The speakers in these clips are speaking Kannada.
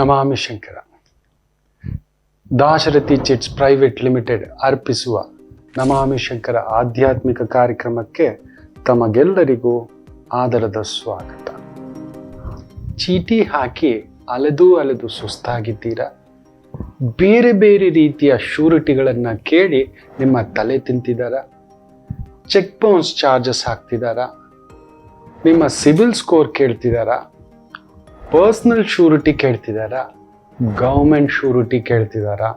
ನಮಾಮಿ Shankara. Dasharathi chits private limited ಅರ್ಪಿಸುವ ನಮಾಮಿ ಶಂಕರ ಆಧ್ಯಾತ್ಮಿಕ ಕಾರ್ಯಕ್ರಮಕ್ಕೆ ತಮಗೆಲ್ಲರಿಗೂ ಆದರದ ಸ್ವಾಗತ. ಚೀಟಿ ಹಾಕಿ ಅಲೆದು ಅಲೆದು ಸುಸ್ತಾಗಿದ್ದೀರಾ? ಬೇರೆ ಬೇರೆ ರೀತಿಯ ಶ್ಯೂರಿಟಿಗಳನ್ನು ಕೇಳಿ ನಿಮ್ಮ ತಲೆ ತಿಂತಿದ್ದಾರಾ? ಚೆಕ್ ಬೌನ್ಸ್ ಚಾರ್ಜಸ್ ಹಾಕ್ತಿದ್ದಾರಾ? ನಿಮ್ಮ ಸಿಬಿಲ್ ಸ್ಕೋರ್ ಕೇಳ್ತಿದ್ದಾರಾ? ಪರ್ಸನಲ್ ಶ್ಯೂರಿಟಿ ಕೇಳ್ತಿದ್ದಾರಾ? ಗೌರ್ಮೆಂಟ್ ಶ್ಯೂರಿಟಿ ಕೇಳ್ತಿದ್ದಾರಾ?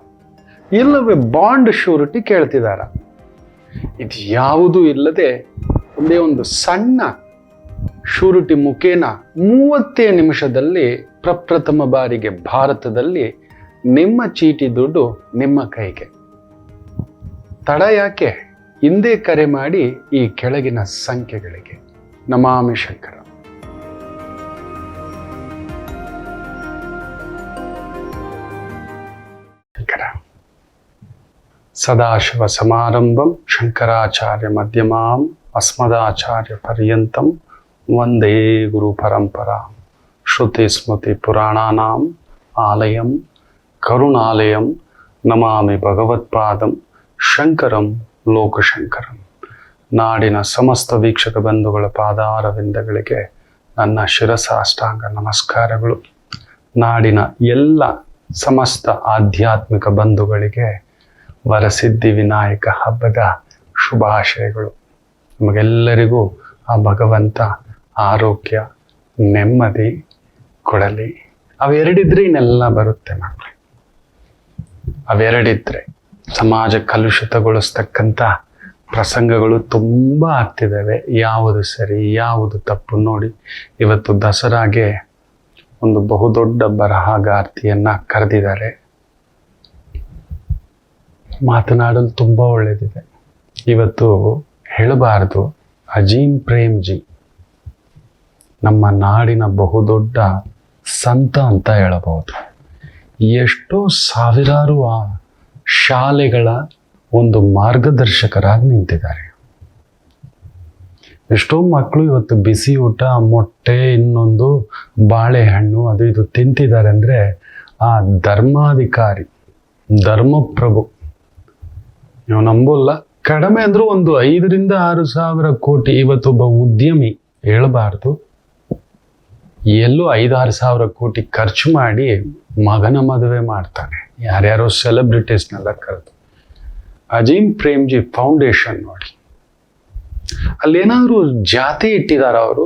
ಇಲ್ಲವೇ ಬಾಂಡ್ ಶ್ಯೂರಿಟಿ ಕೇಳ್ತಿದ್ದಾರಾ? ಇದು ಯಾವುದೂ ಇಲ್ಲದೆ ಒಂದೇ ಒಂದು ಸಣ್ಣ ಶ್ಯೂರಿಟಿ ಮುಖೇನ 30 ನಿಮಿಷದಲ್ಲಿ ಪ್ರಪ್ರಥಮ ಬಾರಿಗೆ ಭಾರತದಲ್ಲಿ ನಿಮ್ಮ ಚೀಟಿ ದುಡ್ಡು ನಿಮ್ಮ ಕೈಗೆ. ತಡ ಯಾಕೆ? ಹಿಂದೆ ಕರೆ ಮಾಡಿ ಈ ಕೆಳಗಿನ ಸಂಖ್ಯೆಗಳಿಗೆ. ನಮಾಮಿ ಶಂಕರ. ಸದಾಶಿವ ಸಮಾರಂಭಂ ಶಂಕರಾಚಾರ್ಯ ಮಧ್ಯಮಾಂ ಅಸ್ಮದಾಚಾರ್ಯ ಪರ್ಯಂತಂ ವಂದೇ ಗುರು ಪರಂಪರಾ. ಶ್ರುತಿ ಸ್ಮೃತಿ ಪುರಾಣಾನಾಂ ಆಲಯಂ ಕರುಣಾಲಯಂ ನಮಾಮಿ ಭಗವತ್ಪಾದಂ ಶಂಕರಂ ಲೋಕಶಂಕರಂ. ನಾಡಿನ ಸಮಸ್ತ ವೀಕ್ಷಕ ಬಂಧುಗಳ ಪಾದಾರವಿಂದಗಳಿಗೆ ನನ್ನ ಶಿರಸಾಷ್ಟಾಂಗ ನಮಸ್ಕಾರಗಳು. ನಾಡಿನ ಎಲ್ಲ ಸಮಸ್ತ ಆಧ್ಯಾತ್ಮಿಕ ಬಂಧುಗಳಿಗೆ ವರಸಿದ್ಧಿ ವಿನಾಯಕ ಹಬ್ಬದ ಶುಭಾಶಯಗಳು. ನಮಗೆಲ್ಲರಿಗೂ ಆ ಭಗವಂತ ಆರೋಗ್ಯ ನೆಮ್ಮದಿ ಕೊಡಲಿ. ಅವೆರಡಿದ್ರೆ ಇನ್ನೆಲ್ಲ ಬರುತ್ತೆ ಮಕ್ಕಳೇ. ಅವೆರಡಿದ್ರೆ ಸಮಾಜ ಕಲುಷಿತಗೊಳಿಸ್ತಕ್ಕಂಥ ಪ್ರಸಂಗಗಳು ತುಂಬ ಆಗ್ತಿದ್ದಾವೆ. ಯಾವುದು ಸರಿ ಯಾವುದು ತಪ್ಪು ನೋಡಿ. ಇವತ್ತು ದಸರಾಗೆ ಒಂದು ಬಹುದೊಡ್ಡ ಬರಹಗಾರ್ತಿಯನ್ನು ಕರೆದಿದ್ದಾರೆ. ಮಾತನಾಡಲು ತುಂಬ ಒಳ್ಳೆಯದಿದೆ. ಇವತ್ತು ಹೇಳಬಾರ್ದು, ಅಜೀಂ ಪ್ರೇಮ್ಜಿ ನಮ್ಮ ನಾಡಿನ ಬಹುದೊಡ್ಡ ಸಂತ ಅಂತ ಹೇಳಬಹುದು. ಎಷ್ಟೋ ಸಾವಿರಾರು ಶಾಲೆಗಳ ಒಂದು ಮಾರ್ಗದರ್ಶಕರಾಗಿ ನಿಂತಿದ್ದಾರೆ. ಎಷ್ಟೋ ಮಕ್ಕಳು ಇವತ್ತು ಬಿಸಿ ಊಟ, ಮೊಟ್ಟೆ, ಇನ್ನೊಂದು ಬಾಳೆಹಣ್ಣು ಅದು ಇದು ತಿಂತಿದ್ದಾರೆ ಅಂದರೆ ಆ ಧರ್ಮಾಧಿಕಾರಿ, ಧರ್ಮಪ್ರಭು, ನೀವು ನಂಬೋಲ್ಲ, ಕಡಿಮೆ ಅಂದರೂ ಒಂದು 5 ರಿಂದ 6 ಸಾವಿರ ಕೋಟಿ. ಇವತ್ತೊಬ್ಬ ಉದ್ಯಮಿ ಹೇಳಬಾರ್ದು, ಎಲ್ಲೋ 5-6 ಸಾವಿರ ಕೋಟಿ ಖರ್ಚು ಮಾಡಿ ಮಗನ ಮದುವೆ ಮಾಡ್ತಾನೆ. ಯಾರ್ಯಾರೋ ಸೆಲೆಬ್ರಿಟೀಸ್ನೆಲ್ಲ ಕರೆದು. ಅಜೀಂ ಪ್ರೇಮ್ಜಿ ಫೌಂಡೇಶನ್ ನೋಡಿ, ಅಲ್ಲೇನಾದರೂ ಜಾತಿ ಇಟ್ಟಿದಾರ, ಅವರು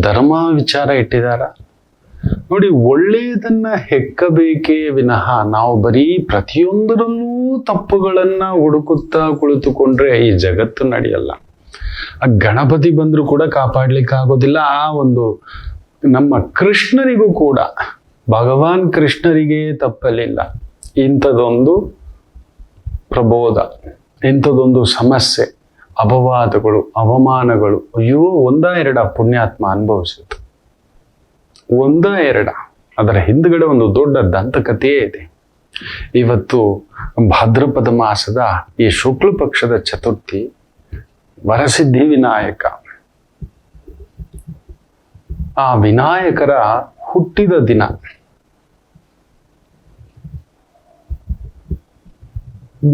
ಧರ್ಮ ವಿಚಾರ ಇಟ್ಟಿದಾರ ನೋಡಿ. ಒಳ್ಳೆಯದನ್ನ ಹೆಕ್ಕಬೇಕೇ ವಿನಃ ನಾವು ಬರೀ ಪ್ರತಿಯೊಂದರಲ್ಲೂ ತಪ್ಪುಗಳನ್ನ ಹುಡುಕುತ್ತಾ ಕುಳಿತುಕೊಂಡ್ರೆ ಈ ಜಗತ್ತು ನಡೆಯಲ್ಲ. ಆ ಗಣಪತಿ ಬಂದರೂ ಕೂಡ ಕಾಪಾಡ್ಲಿಕ್ಕೆ ಆಗೋದಿಲ್ಲ. ಆ ಒಂದು ನಮ್ಮ ಕೃಷ್ಣನಿಗೂ ಕೂಡ, ಭಗವಾನ್ ಕೃಷ್ಣರಿಗೆ ತಪ್ಪಲಿಲ್ಲ. ಇಂಥದೊಂದು ಪ್ರಬೋಧ, ಇಂಥದೊಂದು ಸಮಸ್ಯೆ, ಅಪವಾದಗಳು, ಅವಮಾನಗಳು, ಅಯ್ಯೋ 1-2 ಪುಣ್ಯಾತ್ಮ ಅನುಭವಿಸಿತು. 1-2 ಅದರ ಹಿಂದ್ಗಡೆ ಒಂದು ದೊಡ್ಡ ದಂತಕಥೆಯೇ ಇದೆ. ಇವತ್ತು ಭಾದ್ರಪದ ಮಾಸದ ಈ ಶುಕ್ಲ ಪಕ್ಷದ ಚತುರ್ಥಿ, ವರಸಿದ್ಧಿ ವಿನಾಯಕ. ಆ ವಿನಾಯಕರ ಹುಟ್ಟಿದ ದಿನ.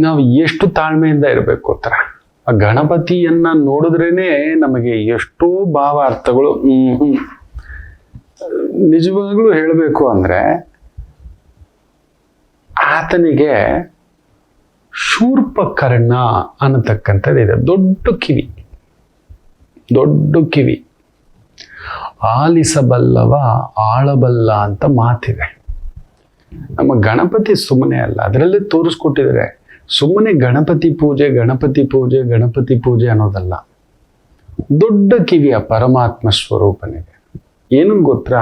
ನಾವು ಎಷ್ಟು ತಾಳ್ಮೆಯಿಂದ ಇರಬೇಕು ಗೊತ್ತಾ? ಆ ಗಣಪತಿಯನ್ನ ನೋಡಿದ್ರೇನೆ ನಮಗೆ ಎಷ್ಟೋ ಭಾವಾರ್ಥಗಳು. ನಿಜವಾಗ್ಲೂ ಹೇಳಬೇಕು ಅಂದ್ರೆ ಆತನಿಗೆ ಶೂರ್ಪಕರ್ಣ ಅನ್ನತಕ್ಕಂಥದ್ದಿದೆ. ದೊಡ್ಡ ಕಿವಿ, ಆಲಿಸಬಲ್ಲವ ಆಳಬಲ್ಲ ಅಂತ ಮಾತಿದೆ. ನಮ್ಮ ಗಣಪತಿ ಸುಮ್ಮನೆ ಅಲ್ಲ, ಅದರಲ್ಲೇ ತೋರಿಸ್ಕೊಟ್ಟಿದ್ದಾರೆ. ಸುಮ್ಮನೆ ಗಣಪತಿ ಪೂಜೆ ಅನ್ನೋದಲ್ಲ. ದೊಡ್ಡ ಕಿವಿಯ ಪರಮಾತ್ಮ ಸ್ವರೂಪನಿಗೆ. ಏನು ಗೊತ್ತಾ?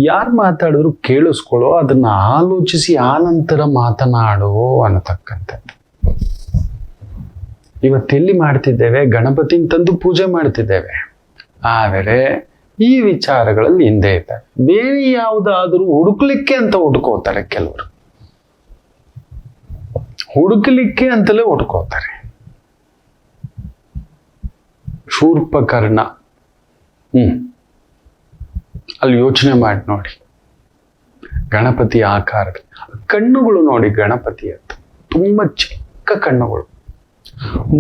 ಯಾರು ಮಾತಾಡಿದ್ರು ಕೇಳಿಸ್ಕೊಳ್ಳೋ, ಅದನ್ನ ಆಲೋಚಿಸಿ ಆನಂತರ ಮಾತನಾಡೋ ಅನ್ನತಕ್ಕಂಥದ್ದು. ಇವತ್ತೆಲ್ಲಿ ಮಾಡ್ತಿದ್ದೇವೆ? ಗಣಪತಿನ ತಂದು ಪೂಜೆ ಮಾಡ್ತಿದ್ದೇವೆ. ಆದರೆ ಈ ವಿಚಾರಗಳಲ್ಲಿ ಹಿಂದೆ ಇದ್ದಾರೆ. ಬೇರೆ ಯಾವುದಾದ್ರೂ ಹುಡುಕ್ಲಿಕ್ಕೆ ಅಂತ ಹುಡುಕೋತಾರೆ ಕೆಲವರು. ಹುಡುಕಲಿಕ್ಕೆ ಅಂತಲೇ ಹುಡುಕೋತಾರೆ. ಶೂರ್ಪಕರ್ಣ ಅಲ್ಲಿ ಯೋಚನೆ ಮಾಡಿ ನೋಡಿ. ಗಣಪತಿ ಆಕಾರ. ಕಣ್ಣುಗಳು ನೋಡಿ ಗಣಪತಿಯದ್ದು ತುಂಬ ಚಿಕ್ಕ ಕಣ್ಣುಗಳು,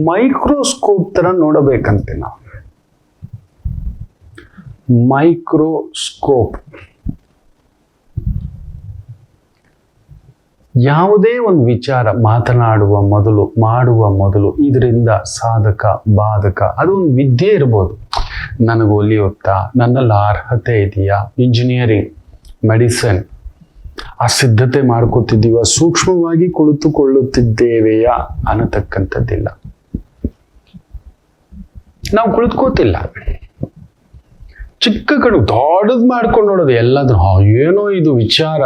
ಮೈಕ್ರೋಸ್ಕೋಪ್ ತರ ನೋಡಬೇಕಂತೆ ನಾವು. ಮೈಕ್ರೋಸ್ಕೋಪ್. ಯಾವುದೇ ಒಂದು ವಿಚಾರ ಮಾತನಾಡುವ ಮೊದಲು, ಮಾಡುವ ಮೊದಲು ಇದರಿಂದ ಸಾಧಕ ಬಾಧಕ ಅದು ಒಂದು ವಿದ್ಯೆ ಇರ್ಬೋದು. ನನಗೆ ಒಲಿಯುತ್ತಾ, ನನ್ನಲ್ಲಿ ಅರ್ಹತೆ ಇದೆಯಾ, ಇಂಜಿನಿಯರಿಂಗ್, ಮೆಡಿಸಿನ್ ಆ ಸಿದ್ಧತೆ ಮಾಡ್ಕೋತಿದ್ದೀವ, ಸೂಕ್ಷ್ಮವಾಗಿ ಕುಳಿತುಕೊಳ್ಳುತ್ತಿದ್ದೇವೆಯಾ ಅನ್ನತಕ್ಕಂಥದ್ದಿಲ್ಲ. ನಾವು ಕುಳಿತುಕೋತಿಲ್ಲ, ಚಿಕ್ಕ ಕಣ್ಣು ದೊಡ್ಡದು ಮಾಡ್ಕೊಂಡು ನೋಡೋದು ಎಲ್ಲಾದ್ರೂ. ಏನೋ ಇದು ವಿಚಾರ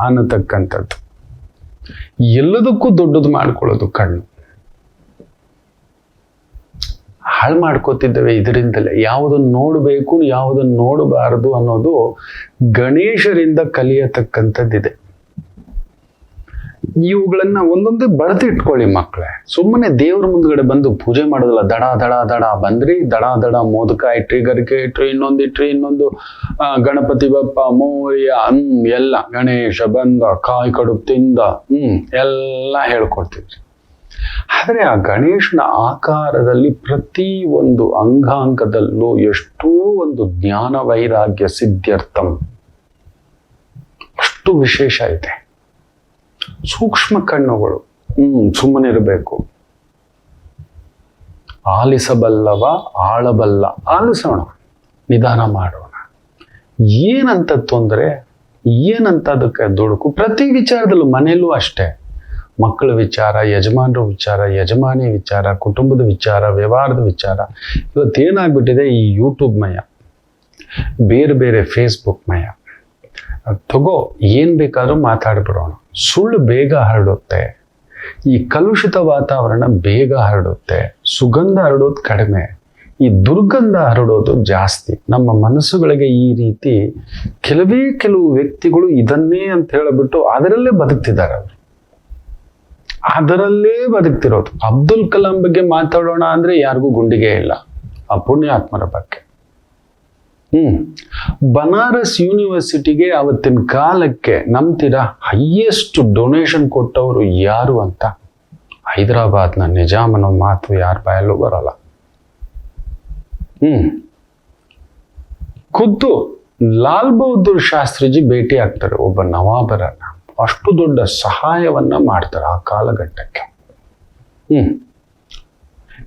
ಅನ್ನತಕ್ಕಂಥದ್ದು, ಎಲ್ಲದಕ್ಕೂ ದೊಡ್ಡದು ಮಾಡ್ಕೊಳ್ಳೋದು ಕಣ್ಣು. ಹಾಳು ಮಾಡ್ಕೋತಿದ್ದೇವೆ ಇದರಿಂದಲೇ. ಯಾವುದನ್ನು ನೋಡಬೇಕು, ಯಾವುದನ್ನು ನೋಡಬಾರದು ಅನ್ನೋದು ಗಣೇಶರಿಂದ ಕಲಿಯತಕ್ಕಂಥದ್ದಿದೆ. ಇವುಗಳನ್ನ ಒಂದೊಂದೇ ಬರೆದಿಟ್ಕೊಳ್ಳಿ ಮಕ್ಕಳೇ. ಸುಮ್ಮನೆ ದೇವ್ರ ಮುಂದ್ಗಡೆ ಬಂದು ಪೂಜೆ ಮಾಡೋದಿಲ್ಲ. ದಡ ದಡ ದಡ ಬಂದ್ರಿ, ದಡ ದಡ ಮೋದಕ ಇಟ್ರಿ, ಗರಿಕೆ ಇಟ್ರಿ, ಇನ್ನೊಂದು ಗಣಪತಿ ಬಪ್ಪ ಮೋರ್ಯ ಎಲ್ಲ ಗಣೇಶ ಬಂದ, ಕಾಯಿ ಕಡುಬು ತಿಂದ, ಎಲ್ಲ ಹೇಳ್ಕೊಡ್ತಿದ್ರಿ. ಆದರೆ ಆ ಗಣೇಶನ ಆಕಾರದಲ್ಲಿ ಪ್ರತಿ ಒಂದು ಅಂಗಾಂಗದಲ್ಲೂ ಎಷ್ಟೋ ಒಂದು ಜ್ಞಾನ ವೈರಾಗ್ಯ ಸಿದ್ಧ್ಯರ್ಥಂ ಅಷ್ಟು ವಿಶೇಷ ಇದೆ. ಸೂಕ್ಷ್ಮ ಕಣ್ಣುಗಳು. ಸುಮ್ಮನೆ ಇರಬೇಕು. ಆಲಿಸಬಲ್ಲವ ಆಳಬಲ್ಲ. ಆಲಿಸೋಣ, ನಿಧಾನ ಮಾಡೋಣ. ಏನಂತ ತೊಂದರೆ, ಏನಂತ ಅದಕ್ಕೆ ದುಡುಕು. ಪ್ರತಿ ವಿಚಾರದಲ್ಲೂ, ಮನೆಯಲ್ಲೂ ಅಷ್ಟೇ. ಮಕ್ಕಳ ವಿಚಾರ, ಯಜಮಾನರ ವಿಚಾರ, ಯಜಮಾನಿ ವಿಚಾರ, ಕುಟುಂಬದ ವಿಚಾರ, ವ್ಯವಹಾರದ ವಿಚಾರ. ಇವತ್ತೇನಾಗ್ಬಿಟ್ಟಿದೆ, ಈ ಯೂಟ್ಯೂಬ್ ಮಯ, ಬೇರೆ ಬೇರೆ ಫೇಸ್ಬುಕ್ ಮಯ. ತಗೋ, ಏನ್ ಬೇಕಾದ್ರೂ ಮಾತಾಡ್ಬಿಡೋಣ. ಸುಳ್ಳು ಬೇಗ ಹರಡುತ್ತೆ. ಈ ಕಲುಷಿತ ವಾತಾವರಣ ಬೇಗ ಹರಡುತ್ತೆ. ಸುಗಂಧ ಹರಡೋದು ಕಡಿಮೆ, ಈ ದುರ್ಗಂಧ ಹರಡೋದು ಜಾಸ್ತಿ. ನಮ್ಮ ಮನಸ್ಸುಗಳಿಗೆ ಈ ರೀತಿ ಕೆಲವು ವ್ಯಕ್ತಿಗಳು ಇದನ್ನೇ ಅಂತ ಹೇಳಿಬಿಟ್ಟು ಅದರಲ್ಲೇ ಬದುಕ್ತಿದ್ದಾರೆ. ಅವರು ಅದರಲ್ಲೇ ಬದುಕ್ತಿರೋದು. ಅಬ್ದುಲ್ ಕಲಾಂ ಬಗ್ಗೆ ಮಾತಾಡೋಣ ಅಂದ್ರೆ ಯಾರಿಗೂ ಗುಂಡಿಗೆ ಇಲ್ಲ. ಆ ಪುಣ್ಯಾತ್ಮರ ಬಗ್ಗೆ. ಬನಾರಸ್ ಯೂನಿವರ್ಸಿಟಿಗೆ ಅವತ್ತಿನ ಕಾಲಕ್ಕೆ ನಂಬ್ತೀರಾ ಹೈಯೆಸ್ಟ್ ಡೊನೇಷನ್ ಕೊಟ್ಟವರು ಯಾರು ಅಂತ? ಹೈದರಾಬಾದ್ನ ನಿಜಾಮನ ಮಾತು ಯಾರ ಬಾಯಲ್ಲೂ ಬರಲ್ಲ. ಖುದ್ದು ಲಾಲ್ ಬಹದ್ದೂರ್ ಶಾಸ್ತ್ರಿಜಿ ಭೇಟಿ ಆಗ್ತಾರೆ ಒಬ್ಬ ನವಾಬರನ್ನ. ಅಷ್ಟು ದೊಡ್ಡ ಸಹಾಯವನ್ನ ಮಾಡ್ತಾರೆ ಆ ಕಾಲಘಟ್ಟಕ್ಕೆ.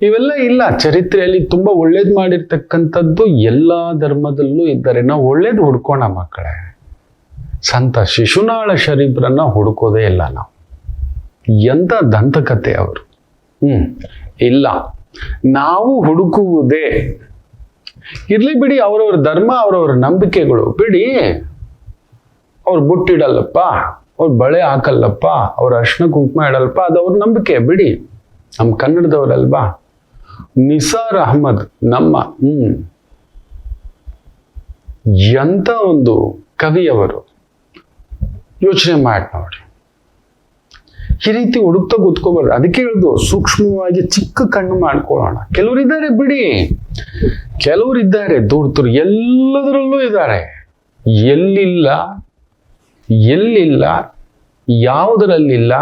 ಇವೆಲ್ಲ ಇಲ್ಲ ಚರಿತ್ರೆಯಲ್ಲಿ. ತುಂಬಾ ಒಳ್ಳೇದು ಮಾಡಿರ್ತಕ್ಕಂಥದ್ದು ಎಲ್ಲಾ ಧರ್ಮದಲ್ಲೂ ಇದ್ದಾರೆ. ನಾವು ಒಳ್ಳೇದು ಹುಡ್ಕೋಣ ಮಕ್ಕಳೇ. ಸಂತ ಶಿಶುನಾಳ ಶರೀಫ್ರನ್ನ ಹುಡುಕೋದೇ ಇಲ್ಲ ನಾವು. ಎಂತ ದಂತಕತೆ ಅವರು. ಇಲ್ಲ, ನಾವು ಹುಡುಕುವುದೇ. ಇರ್ಲಿ ಬಿಡಿ, ಅವರವ್ರ ಧರ್ಮ, ಅವರವ್ರ ನಂಬಿಕೆಗಳು ಬಿಡಿ. ಅವ್ರು ಬುಟ್ಟಿಡಲ್ಲಪ್ಪ, ಅವ್ರು ಬಳೆ ಹಾಕಲ್ಲಪ್ಪ, ಅವ್ರ ಅರ್ಶಿನ ಕುಂಕುಮ ಇಡಲ್ಲಪ್ಪ, ಅದು ಅವ್ರ ನಂಬಿಕೆ ಬಿಡಿ. ನಮ್ಮ ಕನ್ನಡದವರಲ್ವಾ. ನಿಸಾರ್ ಅಹಮದ್ ನಮ್ಮ ಎಂತ ಒಂದು ಕವಿಯವರು. ಯೋಚನೆ ಮಾಡಿ ನೋಡಿ. ಈ ರೀತಿ ಹುಡುಕ್ತಾ ಕೂತ್ಕೋಬಾರ್ದು. ಅದಕ್ಕೆ ಹೇಳ್ದು ಸೂಕ್ಷ್ಮವಾಗಿ ಚಿಕ್ಕ ಕಣ್ಣು ಮಾಡ್ಕೊಳ್ಳೋಣ. ಕೆಲವರಿದ್ದಾರೆ ಬಿಡಿ, ಕೆಲವರಿದ್ದಾರೆ ದೂರ ಎಲ್ಲದರಲ್ಲೂ ಇದ್ದಾರೆ. ಎಲ್ಲಿಲ್ಲ, ಯಾವುದರಲ್ಲಿಲ್ಲ.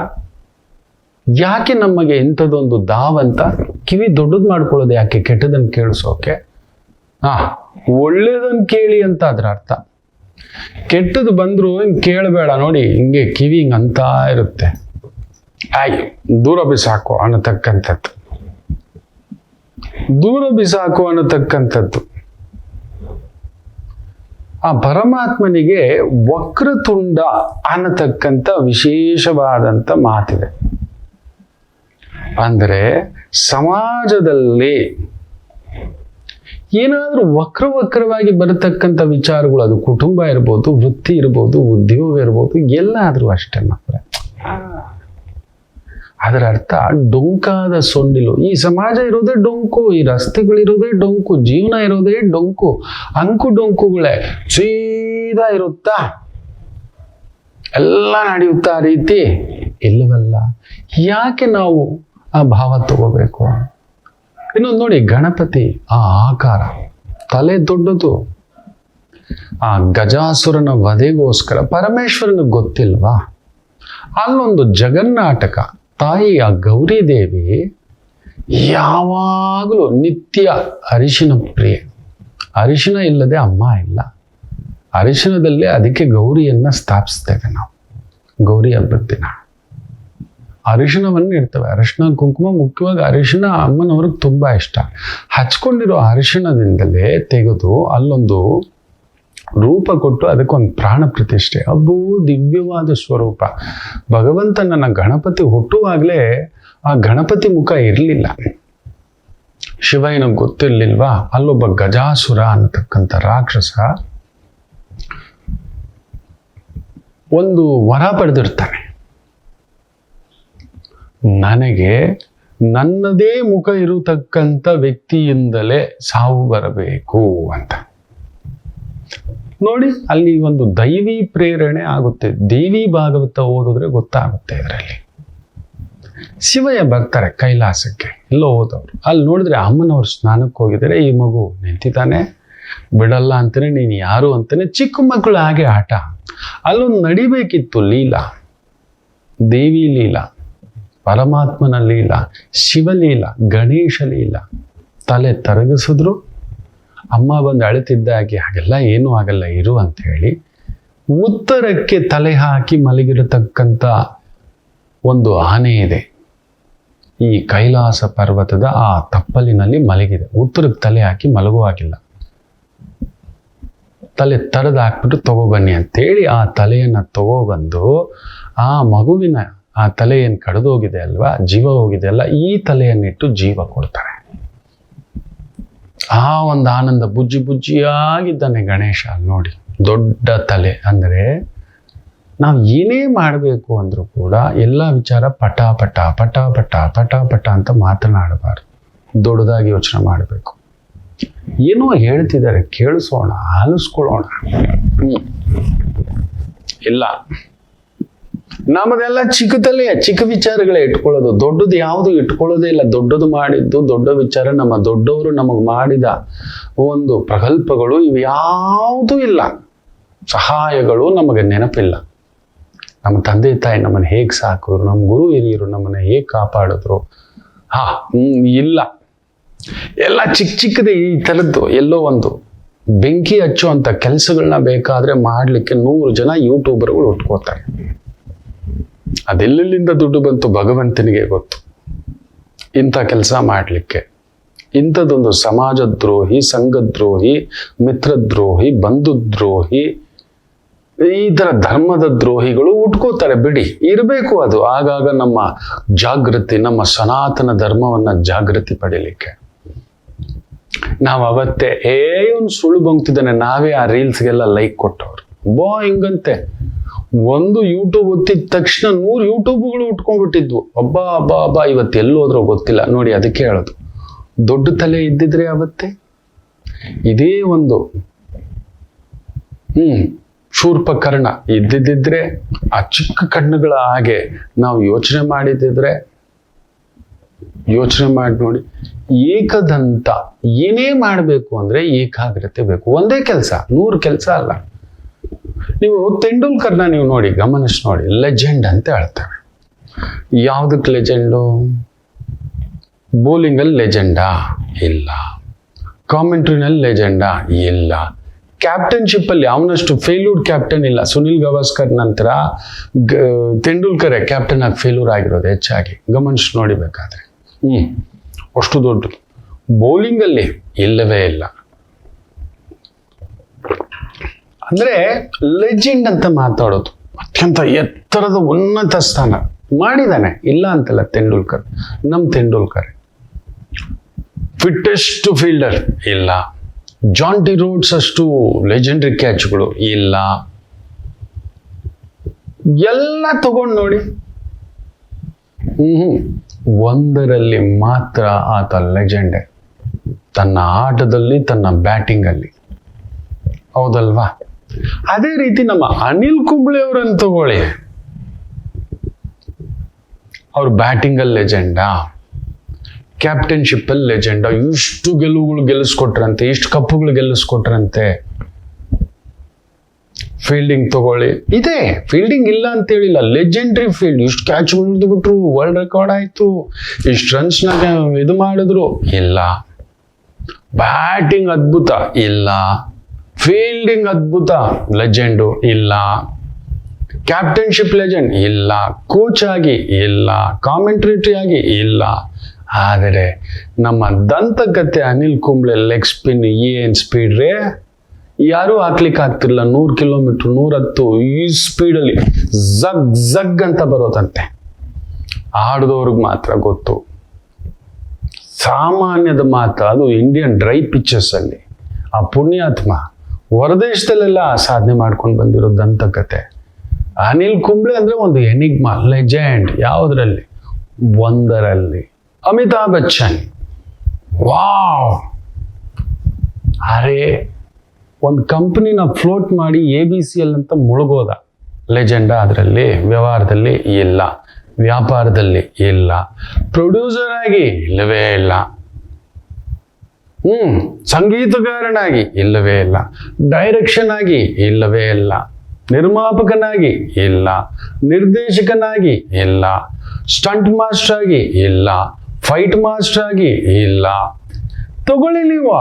ಯಾಕೆ ನಮಗೆ ಇಂಥದ್ದೊಂದು ದಾವಂತ? ಕಿವಿ ದೊಡ್ಡದು ಮಾಡ್ಕೊಳ್ಳೋದು ಯಾಕೆ? ಕೆಟ್ಟದನ್ನು ಕೇಳಿಸೋಕೆ. ಒಳ್ಳೇದನ್ನು ಕೇಳಿ ಅಂತ ಅದ್ರ ಅರ್ಥ. ಕೆಟ್ಟದ್ದು ಬಂದ್ರು ಹಿಂಗೆ ಕೇಳಬೇಡ ನೋಡಿ. ಹಿಂಗೆ ಕಿವಿ ಹಿಂಗೆ ಅಂತ ಇರುತ್ತೆ. ದೂರ ಬಿಸಾಕು ಅನ್ನತಕ್ಕಂಥದ್ದು. ದೂರ ಬಿಸಾಕು ಅನ್ನತಕ್ಕಂಥದ್ದು. ಆ ಪರಮಾತ್ಮನಿಗೆ ವಕ್ರತುಂಡ ಅನ್ನತಕ್ಕಂಥ ವಿಶೇಷವಾದಂಥ ಮಾತಿದೆ. ಅಂದರೆ ಸಮಾಜದಲ್ಲಿ ಏನಾದರೂ ವಕ್ರವಾಗಿ ಬರತಕ್ಕಂಥ ವಿಚಾರಗಳು, ಅದು ಕುಟುಂಬ ಇರ್ಬೋದು, ವೃತ್ತಿ ಇರ್ಬೋದು, ಉದ್ಯೋಗ ಇರ್ಬೋದು, ಎಲ್ಲಾದ್ರೂ ಅಷ್ಟೇ ಮಕ್ಕಳೇ. ಅದರ ಅರ್ಥ ಡೊಂಕಾದ ಸೊಂಡಿಲು. ಈ ಸಮಾಜ ಇರೋದೇ ಡೊಂಕು, ಈ ರಸ್ತೆಗಳಿರೋದೇ ಡೊಂಕು, ಜೀವನ ಇರೋದೇ ಡೊಂಕು. ಅಂಕು ಡೊಂಕುಗಳೇ ಸೀದಾ ಇರುತ್ತಾ? ಎಲ್ಲ ನಡೆಯುತ್ತಾ ಆ ರೀತಿ? ಇಲ್ಲವಲ್ಲ. ಯಾಕೆ ನಾವು ಆ ಭಾವ ತಗೋಬೇಕು? ಇನ್ನೊಂದು ನೋಡಿ, ಗಣಪತಿ ಆ ಆಕಾರ, ತಲೆ ದೊಡ್ಡದು, ಆ ಗಜಾಸುರನ ವಧೆಗೋಸ್ಕರ ಪರಮೇಶ್ವರನಿಗೆ ಗೊತ್ತಿಲ್ವಾ? ಅಲ್ಲೊಂದು ಜಗನ್ನಾಟಕ. ತಾಯಿ ಆ ಗೌರಿದೇವಿ ಯಾವಾಗಲೂ ನಿತ್ಯ ಅರಿಶಿನ ಪ್ರಿಯೆ. ಅರಿಶಿನ ಇಲ್ಲದೆ ಅಮ್ಮ ಇಲ್ಲ. ಅರಿಶಿನದಲ್ಲೇ ಅದಕ್ಕೆ ಗೌರಿಯನ್ನು ಸ್ಥಾಪಿಸ್ತೇವೆ ನಾವು. ಗೌರಿ ಹಬ್ಬದ ದಿನ ಅರಿಶಿಣವನ್ನು ಇರ್ತವೆ. ಅರಿಶಿಣ ಕುಂಕುಮ, ಮುಖ್ಯವಾಗಿ ಅರಿಶಿಣ ಅಮ್ಮನವ್ರಿಗೆ ತುಂಬ ಇಷ್ಟ. ಹಚ್ಕೊಂಡಿರೋ ಅರಿಶಿಣದಿಂದಲೇ ತೆಗೆದು ಅಲ್ಲೊಂದು ರೂಪ ಕೊಟ್ಟು ಅದಕ್ಕೊಂದು ಪ್ರಾಣ ಪ್ರತಿಷ್ಠೆ. ಅಬ್ಬೂ ದಿವ್ಯವಾದ ಸ್ವರೂಪ. ಭಗವಂತನನ್ನ ಗಣಪತಿ ಹುಟ್ಟುವಾಗಲೇ ಆ ಗಣಪತಿ ಮುಖ ಇರಲಿಲ್ಲ. ಶಿವಯ್ಯನಿಗೆ ಗೊತ್ತಿರಲಿಲ್ವಾ? ಅಲ್ಲೊಬ್ಬ ಗಜಾಸುರ ಅನ್ನತಕ್ಕಂಥ ರಾಕ್ಷಸ ಒಂದು ವರ ಪಡೆದಿರ್ತಾನೆ. ನನಗೆ ನನ್ನದೇ ಮುಖ ಇರತಕ್ಕಂಥ ವ್ಯಕ್ತಿಯಿಂದಲೇ ಸಾವು ಬರಬೇಕು ಅಂತ. ನೋಡಿ, ಅಲ್ಲಿ ಒಂದು ದೈವಿ ಪ್ರೇರಣೆ ಆಗುತ್ತೆ. ದೇವಿ ಭಾಗವತ ಓದಿದ್ರೆ ಗೊತ್ತಾಗುತ್ತೆ. ಇದರಲ್ಲಿ ಶಿವಯ್ಯ ಬರ್ತಾರೆ ಕೈಲಾಸಕ್ಕೆ, ಎಲ್ಲೋ ಹೋದವ್ರು. ಅಲ್ಲಿ ನೋಡಿದ್ರೆ ಅಮ್ಮನವ್ರು ಸ್ನಾನಕ್ಕೆ ಹೋಗಿದ್ದಾರೆ. ಈ ಮಗು ನಿಂತಿದ್ದಾನೆ, ಬಿಡಲ್ಲ ಅಂತಾನೆ, ನೀನು ಯಾರು ಅಂತಾನೆ. ಚಿಕ್ಕ ಮಕ್ಕಳು ಹಾಗೆ ಆಟ. ಅಲ್ಲೊಂದು ನಡಿಬೇಕಿತ್ತು ಲೀಲಾ, ದೇವಿ ಲೀಲಾ, ಪರಮಾತ್ಮನ ಲೀಲಾ, ಶಿವಲೀಲಾ, ಗಣೇಶ ಲೀಲಾ. ತಲೆ ತರಗಿಸಿದ್ರು. ಅಮ್ಮ ಬಂದು ಅಳುತ್ತಿದ್ದಾಗೆ, ಹಾಗೆಲ್ಲ ಏನೂ ಆಗಲ್ಲ ಇರು ಅಂತ ಹೇಳಿ ಉತ್ತರಕ್ಕೆ ತಲೆ ಹಾಕಿ ಮಲಗಿರತಕ್ಕಂಥ ಒಂದು ಆನೆ ಇದೆ. ಈ ಕೈಲಾಸ ಪರ್ವತದ ಆ ತಪ್ಪಲಿನಲ್ಲಿ ಮಲಗಿದೆ. ಉತ್ತರಕ್ಕೆ ತಲೆ ಹಾಕಿ ಮಲಗುವಾಗಿಲ್ಲ. ತಲೆ ತರದು ಹಾಕ್ಬಿಟ್ಟು ತಗೊಬನ್ನಿ ಅಂತೇಳಿ ಆ ತಲೆಯನ್ನು ತಗೊಬಂದು ಆ ಮಗುವಿನ ಆ ತಲೆ ಏನು ಕಡಿದೋಗಿದೆ ಅಲ್ವಾ, ಜೀವ ಹೋಗಿದೆ ಅಲ್ಲ, ಈ ತಲೆಯನ್ನಿಟ್ಟು ಜೀವ ಕೊಡ್ತಾರೆ. ಆ ಒಂದು ಆನಂದ. ಬುಜ್ಜಿ ಬುಜ್ಜಿಯಾಗಿದ್ದಾನೆ ಗಣೇಶ. ನೋಡಿ, ದೊಡ್ಡ ತಲೆ. ಅಂದರೆ ನಾವು ಏನೇ ಮಾಡಬೇಕು ಅಂದರೂ ಕೂಡ ಎಲ್ಲ ವಿಚಾರ ಪಟ ಪಟ ಪಟ ಪಟ ಪಟ ಪಟ ಅಂತ ಮಾತನಾಡಬಾರ್ದು. ದೊಡ್ಡದಾಗಿ ಯೋಚನೆ ಮಾಡಬೇಕು. ಏನೋ ಹೇಳ್ತಿದ್ದಾರೆ, ಕೇಳಿಸೋಣ, ಆಲಿಸ್ಕೊಳ್ಳೋಣ. ಇಲ್ಲ, ನಮ್ಮದೆಲ್ಲ ಚಿಕ್ಕದಲ್ಲೇ ಚಿಕ್ಕ ವಿಚಾರಗಳೇ ಇಟ್ಕೊಳ್ಳೋದು. ದೊಡ್ಡದು ಯಾವುದು ಇಟ್ಕೊಳ್ಳೋದೇ ಇಲ್ಲ. ದೊಡ್ಡದು ಮಾಡಿದ್ದು ದೊಡ್ಡ ವಿಚಾರ, ನಮ್ಮ ದೊಡ್ಡವರು ನಮಗೆ ಮಾಡಿದ ಒಂದು ಪ್ರಕಲ್ಪಗಳು ಇವು ಯಾವುದೂ ಇಲ್ಲ. ಸಹಾಯಗಳು ನಮಗೆ ನೆನಪಿಲ್ಲ. ನಮ್ಮ ತಂದೆ ತಾಯಿ ನಮ್ಮನ್ನು ಹೇಗೆ ಸಾಕಿದ್ರು, ನಮ್ಮ ಗುರು ಹಿರಿಯರು ನಮ್ಮನ್ನು ಹೇಗೆ ಕಾಪಾಡಿದ್ರು, ಇಲ್ಲ. ಎಲ್ಲ ಚಿಕ್ಕ ಚಿಕ್ಕದೇ ಈ ಥರದ್ದು. ಎಲ್ಲೋ ಒಂದು ಬೆಂಕಿ ಹಚ್ಚುವಂಥ ಕೆಲಸಗಳನ್ನ ಬೇಕಾದರೆ ಮಾಡಲಿಕ್ಕೆ 100 ಜನ ಯೂಟ್ಯೂಬರ್ಗಳು ಉಟ್ಕೋತಾರೆ. ಅದೆಲ್ಲೆಲ್ಲಿಂದ ದುಡ್ಡು ಬಂತು ಭಗವಂತನಿಗೆ ಗೊತ್ತು. ಇಂಥ ಕೆಲಸ ಮಾಡಲಿಕ್ಕೆ ಇಂಥದ್ದೊಂದು ಸಮಾಜದ್ರೋಹಿ, ಸಂಘದ್ರೋಹಿ, ಮಿತ್ರದ್ರೋಹಿ, ಬಂಧುದ್ರೋಹಿ, ಈ ಥರ ಧರ್ಮದ ದ್ರೋಹಿಗಳು ಉಟ್ಕೋತಾರೆ. ಬಿಡಿ, ಇರಬೇಕು ಅದು. ಆಗಾಗ ನಮ್ಮ ಜಾಗೃತಿ, ನಮ್ಮ ಸನಾತನ ಧರ್ಮವನ್ನು ಜಾಗೃತಿ ಪಡೀಲಿಕ್ಕೆ ನಾವು ಅವತ್ತೇ ಒಂದು ಸುಳ್ಳು ಬಂಗ್ತಿದ್ದಾನೆ, ನಾವೇ ಆ ರೀಲ್ಸ್ಗೆಲ್ಲ ಲೈಕ್ ಕೊಟ್ಟವ್ರು. ಹಿಂಗಂತೆ ಒಂದು ಯೂಟ್ಯೂಬ್ ಒತ್ತಿದ ತಕ್ಷಣ 100 ಯೂಟ್ಯೂಬ್ಗಳು ಉಟ್ಕೊಂಡ್ಬಿಟ್ಟಿದ್ವು. ಅಬ್ಬಾ ಇವತ್ತು ಎಲ್ಲೋದ್ರೋ ಗೊತ್ತಿಲ್ಲ. ನೋಡಿ, ಅದಕ್ಕೆ ಹೇಳೋದು, ದೊಡ್ಡ ತಲೆ ಇದ್ದಿದ್ರೆ ಅವತ್ತೇ ಇದೇ ಒಂದು ಶೂರ್ಪಕರ್ಣ ಇದ್ದಿದ್ದಿದ್ರೆ, ಆ ಚಿಕ್ಕ ಕಣ್ಣುಗಳ ಹಾಗೆ ನಾವು ಯೋಚನೆ ಮಾಡಿದ್ದಿದ್ರೆ, ಯೋಚನೆ ಮಾಡಿ ನೋಡಿ. ಏಕದಂತ ಏನೇ ಮಾಡಬೇಕು ಅಂದ್ರೆ ಏಕಾಗ್ರತೆ ಬೇಕು. ಒಂದೇ ಕೆಲಸ, 100 ಕೆಲಸ ಅಲ್ಲ. ನೀವು ತೆಂಡೂಲ್ಕರ್ನ ನೀವು ನೋಡಿ, ಗಮನಿಸಿ ನೋಡಿ, ಲೆಜೆಂಡ್ ಅಂತ ಹೇಳ್ತೇವೆ. ಯಾವುದಕ್ಕೆ ಲೆಜೆಂಡು? ಬೌಲಿಂಗಲ್ಲಿ ಲೆಜೆಂಡಾ? ಇಲ್ಲ. ಕಾಮೆಂಟ್ರಿನಲ್ಲಿ ಲೆಜೆಂಡಾ? ಇಲ್ಲ. ಕ್ಯಾಪ್ಟನ್ಶಿಪ್ ಅಲ್ಲಿ ಅವನಷ್ಟು ಫೇಲ್ಯೂರ್ ಕ್ಯಾಪ್ಟನ್ ಇಲ್ಲ. ಸುನಿಲ್ ಗವಾಸ್ಕರ್ ನಂತರ ತೆಂಡೂಲ್ಕರೇ ಕ್ಯಾಪ್ಟನ್ ಆಗಿ ಫೇಲ್ಯೂರ್ ಆಗಿರೋದು ಹೆಚ್ಚಾಗಿ. ಗಮನಿಸಿ ನೋಡಿಬೇಕಾದ್ರೆ ಅಷ್ಟು ದೊಡ್ಡ ಬೌಲಿಂಗ್ ಅಲ್ಲಿ ಇಲ್ಲವೇ ಇಲ್ಲ. ಅಂದ್ರೆ ಲೆಜೆಂಡ್ ಅಂತ ಮಾತಾಡೋದು ಅತ್ಯಂತ ಎತ್ತರದ ಉನ್ನತ ಸ್ಥಾನ ಮಾಡಿದಾನೆ, ಇಲ್ಲ ಅಂತಲ್ಲ ತೆಂಡೂಲ್ಕರ್. ನಮ್ಮ ತೆಂಡೂಲ್ಕರ್ ಫಿಟ್ಟೆಸ್ಟ್ ಫೀಲ್ಡರ್ ಇಲ್ಲ. ಜಾನ್ ಟಿ ರೋಡ್ಸ್ ಅಷ್ಟು ಲೆಜೆಂಡರಿ ಕ್ಯಾಚ್ಗಳು ಇಲ್ಲ. ಎಲ್ಲ ತಗೊಂಡು ನೋಡಿ, ಒಂದರಲ್ಲಿ ಮಾತ್ರ ಆತ ಲೆಜೆಂಡೆ, ತನ್ನ ಆಟದಲ್ಲಿ, ತನ್ನ ಬ್ಯಾಟಿಂಗಲ್ಲಿ. ಹೌದಲ್ವಾ? ಅದೇ ರೀತಿ ನಮ್ಮ ಅನಿಲ್ ಕುಂಬ್ಳೆ ಅವರನ್ನು ತಗೊಳ್ಳಿ, ಅವ್ರ ಬ್ಯಾಟಿಂಗಲ್ಲಿ ಲೆಜೆಂಡಾ, ಕ್ಯಾಪ್ಟನ್ಶಿಪ್ ಅಲ್ಲಿ ಲೆಜೆಂಡಾ. ಇಷ್ಟು ಗೆಲುವುಗಳು ಗೆಲ್ಲಿಸ್ಕೊಟ್ರಂತೆ, ಇಷ್ಟು ಕಪ್ಪುಗಳು ಗೆಲ್ಲಿಸ್ಕೊಟ್ರಂತೆ. ಫೀಲ್ಡಿಂಗ್ ತಗೊಳ್ಳಿ, ಇದೆ ಫೀಲ್ಡಿಂಗ್ ಇಲ್ಲ ಅಂತ ಹೇಳಿಲ್ಲ, ಲೆಜೆಂಡ್ರಿ ಫೀಲ್ಡ್. ಇಷ್ಟು ಕ್ಯಾಚ್ ಬಿಟ್ರು, ವರ್ಲ್ಡ್ ರೆಕಾರ್ಡ್ ಆಯ್ತು, ಇಷ್ಟು ರನ್ಸ್ನಾಗ ಇದು ಮಾಡಿದ್ರು, ಇಲ್ಲ. ಬ್ಯಾಟಿಂಗ್ ಅದ್ಭುತ, ಇಲ್ಲ. ಫೀಲ್ಡಿಂಗ್ ಅದ್ಭುತ, ಲೆಜೆಂಡು, ಇಲ್ಲ. ಕ್ಯಾಪ್ಟನ್ಶಿಪ್ ಲೆಜೆಂಡ್, ಇಲ್ಲ. ಕೋಚ್ ಆಗಿ, ಇಲ್ಲ. ಕಾಮೆಂಟ್ರೇಟರಿ ಆಗಿ, ಇಲ್ಲ. ಆದರೆ ನಮ್ಮ ದಂತಕತೆ ಅನಿಲ್ ಕುಂಬ್ಳೆ ಲೆಗ್ ಸ್ಪಿನ್ ಏನ್ ಸ್ಪೀಡ್ ರೇ, ಯಾರೂ ಹಾಕ್ಲಿಕ್ಕೆ ಆಗ್ತಿರ್ಲಿಲ್ಲ. 100 ಕಿಲೋಮೀಟರ್ 110 ಈ ಸ್ಪೀಡಲ್ಲಿ ಜಗ್ ಜಗ್ ಅಂತ ಬರೋದಂತೆ. ಆಡ್ದವ್ರಿಗೆ ಮಾತ್ರ ಗೊತ್ತು, ಸಾಮಾನ್ಯದ ಮಾತು. ಅದು ಇಂಡಿಯನ್ ಡ್ರೈ ಪಿಚಸ್ ಅಲ್ಲಿ ಆ ಪುಣ್ಯಾತ್ಮ ಹೊರದೇಶದಲ್ಲೆಲ್ಲ ಸಾಧನೆ ಮಾಡ್ಕೊಂಡು ಬಂದಿರೋ ದಂತಕತೆ. ಅನಿಲ್ ಕುಂಬ್ಳೆ ಅಂದ್ರೆ ಒಂದು ಎನಿಗ್ಮಾ, ಲೆಜೆಂಡ್. ಯಾವುದರಲ್ಲಿ? ಒಂದರಲ್ಲಿ ಅಮಿತಾಬ್ ಬಚ್ಚನ್. ವಾವ್! ಅರೆ, ಒಂದು ಕಂಪ್ನಿನ ಫ್ಲೋಟ್ ಮಾಡಿ ABCL ಅಂತ ಮುಳುಗೋದ, ಲೆಜೆಂಡ ಅದರಲ್ಲಿ? ವ್ಯವಹಾರದಲ್ಲಿ ಇಲ್ಲ, ವ್ಯಾಪಾರದಲ್ಲಿ ಇಲ್ಲ, ಪ್ರೊಡ್ಯೂಸರ್ ಆಗಿ ಇಲ್ಲವೇ ಇಲ್ಲ, ಸಂಗೀತಗಾರನಾಗಿ ಇಲ್ಲವೇ ಇಲ್ಲ, ಡೈರೆಕ್ಷನ್ ಆಗಿ ಇಲ್ಲವೇ ಇಲ್ಲ, ನಿರ್ಮಾಪಕನಾಗಿ ಇಲ್ಲ, ನಿರ್ದೇಶಕನಾಗಿ ಇಲ್ಲ, ಸ್ಟಂಟ್ ಮಾಸ್ಟರ್ ಆಗಿ ಇಲ್ಲ, ಫೈಟ್ ಮಾಸ್ಟರ್ ಆಗಿ ಇಲ್ಲ. ತಗೊಳ್ಳಿ ನೀವು.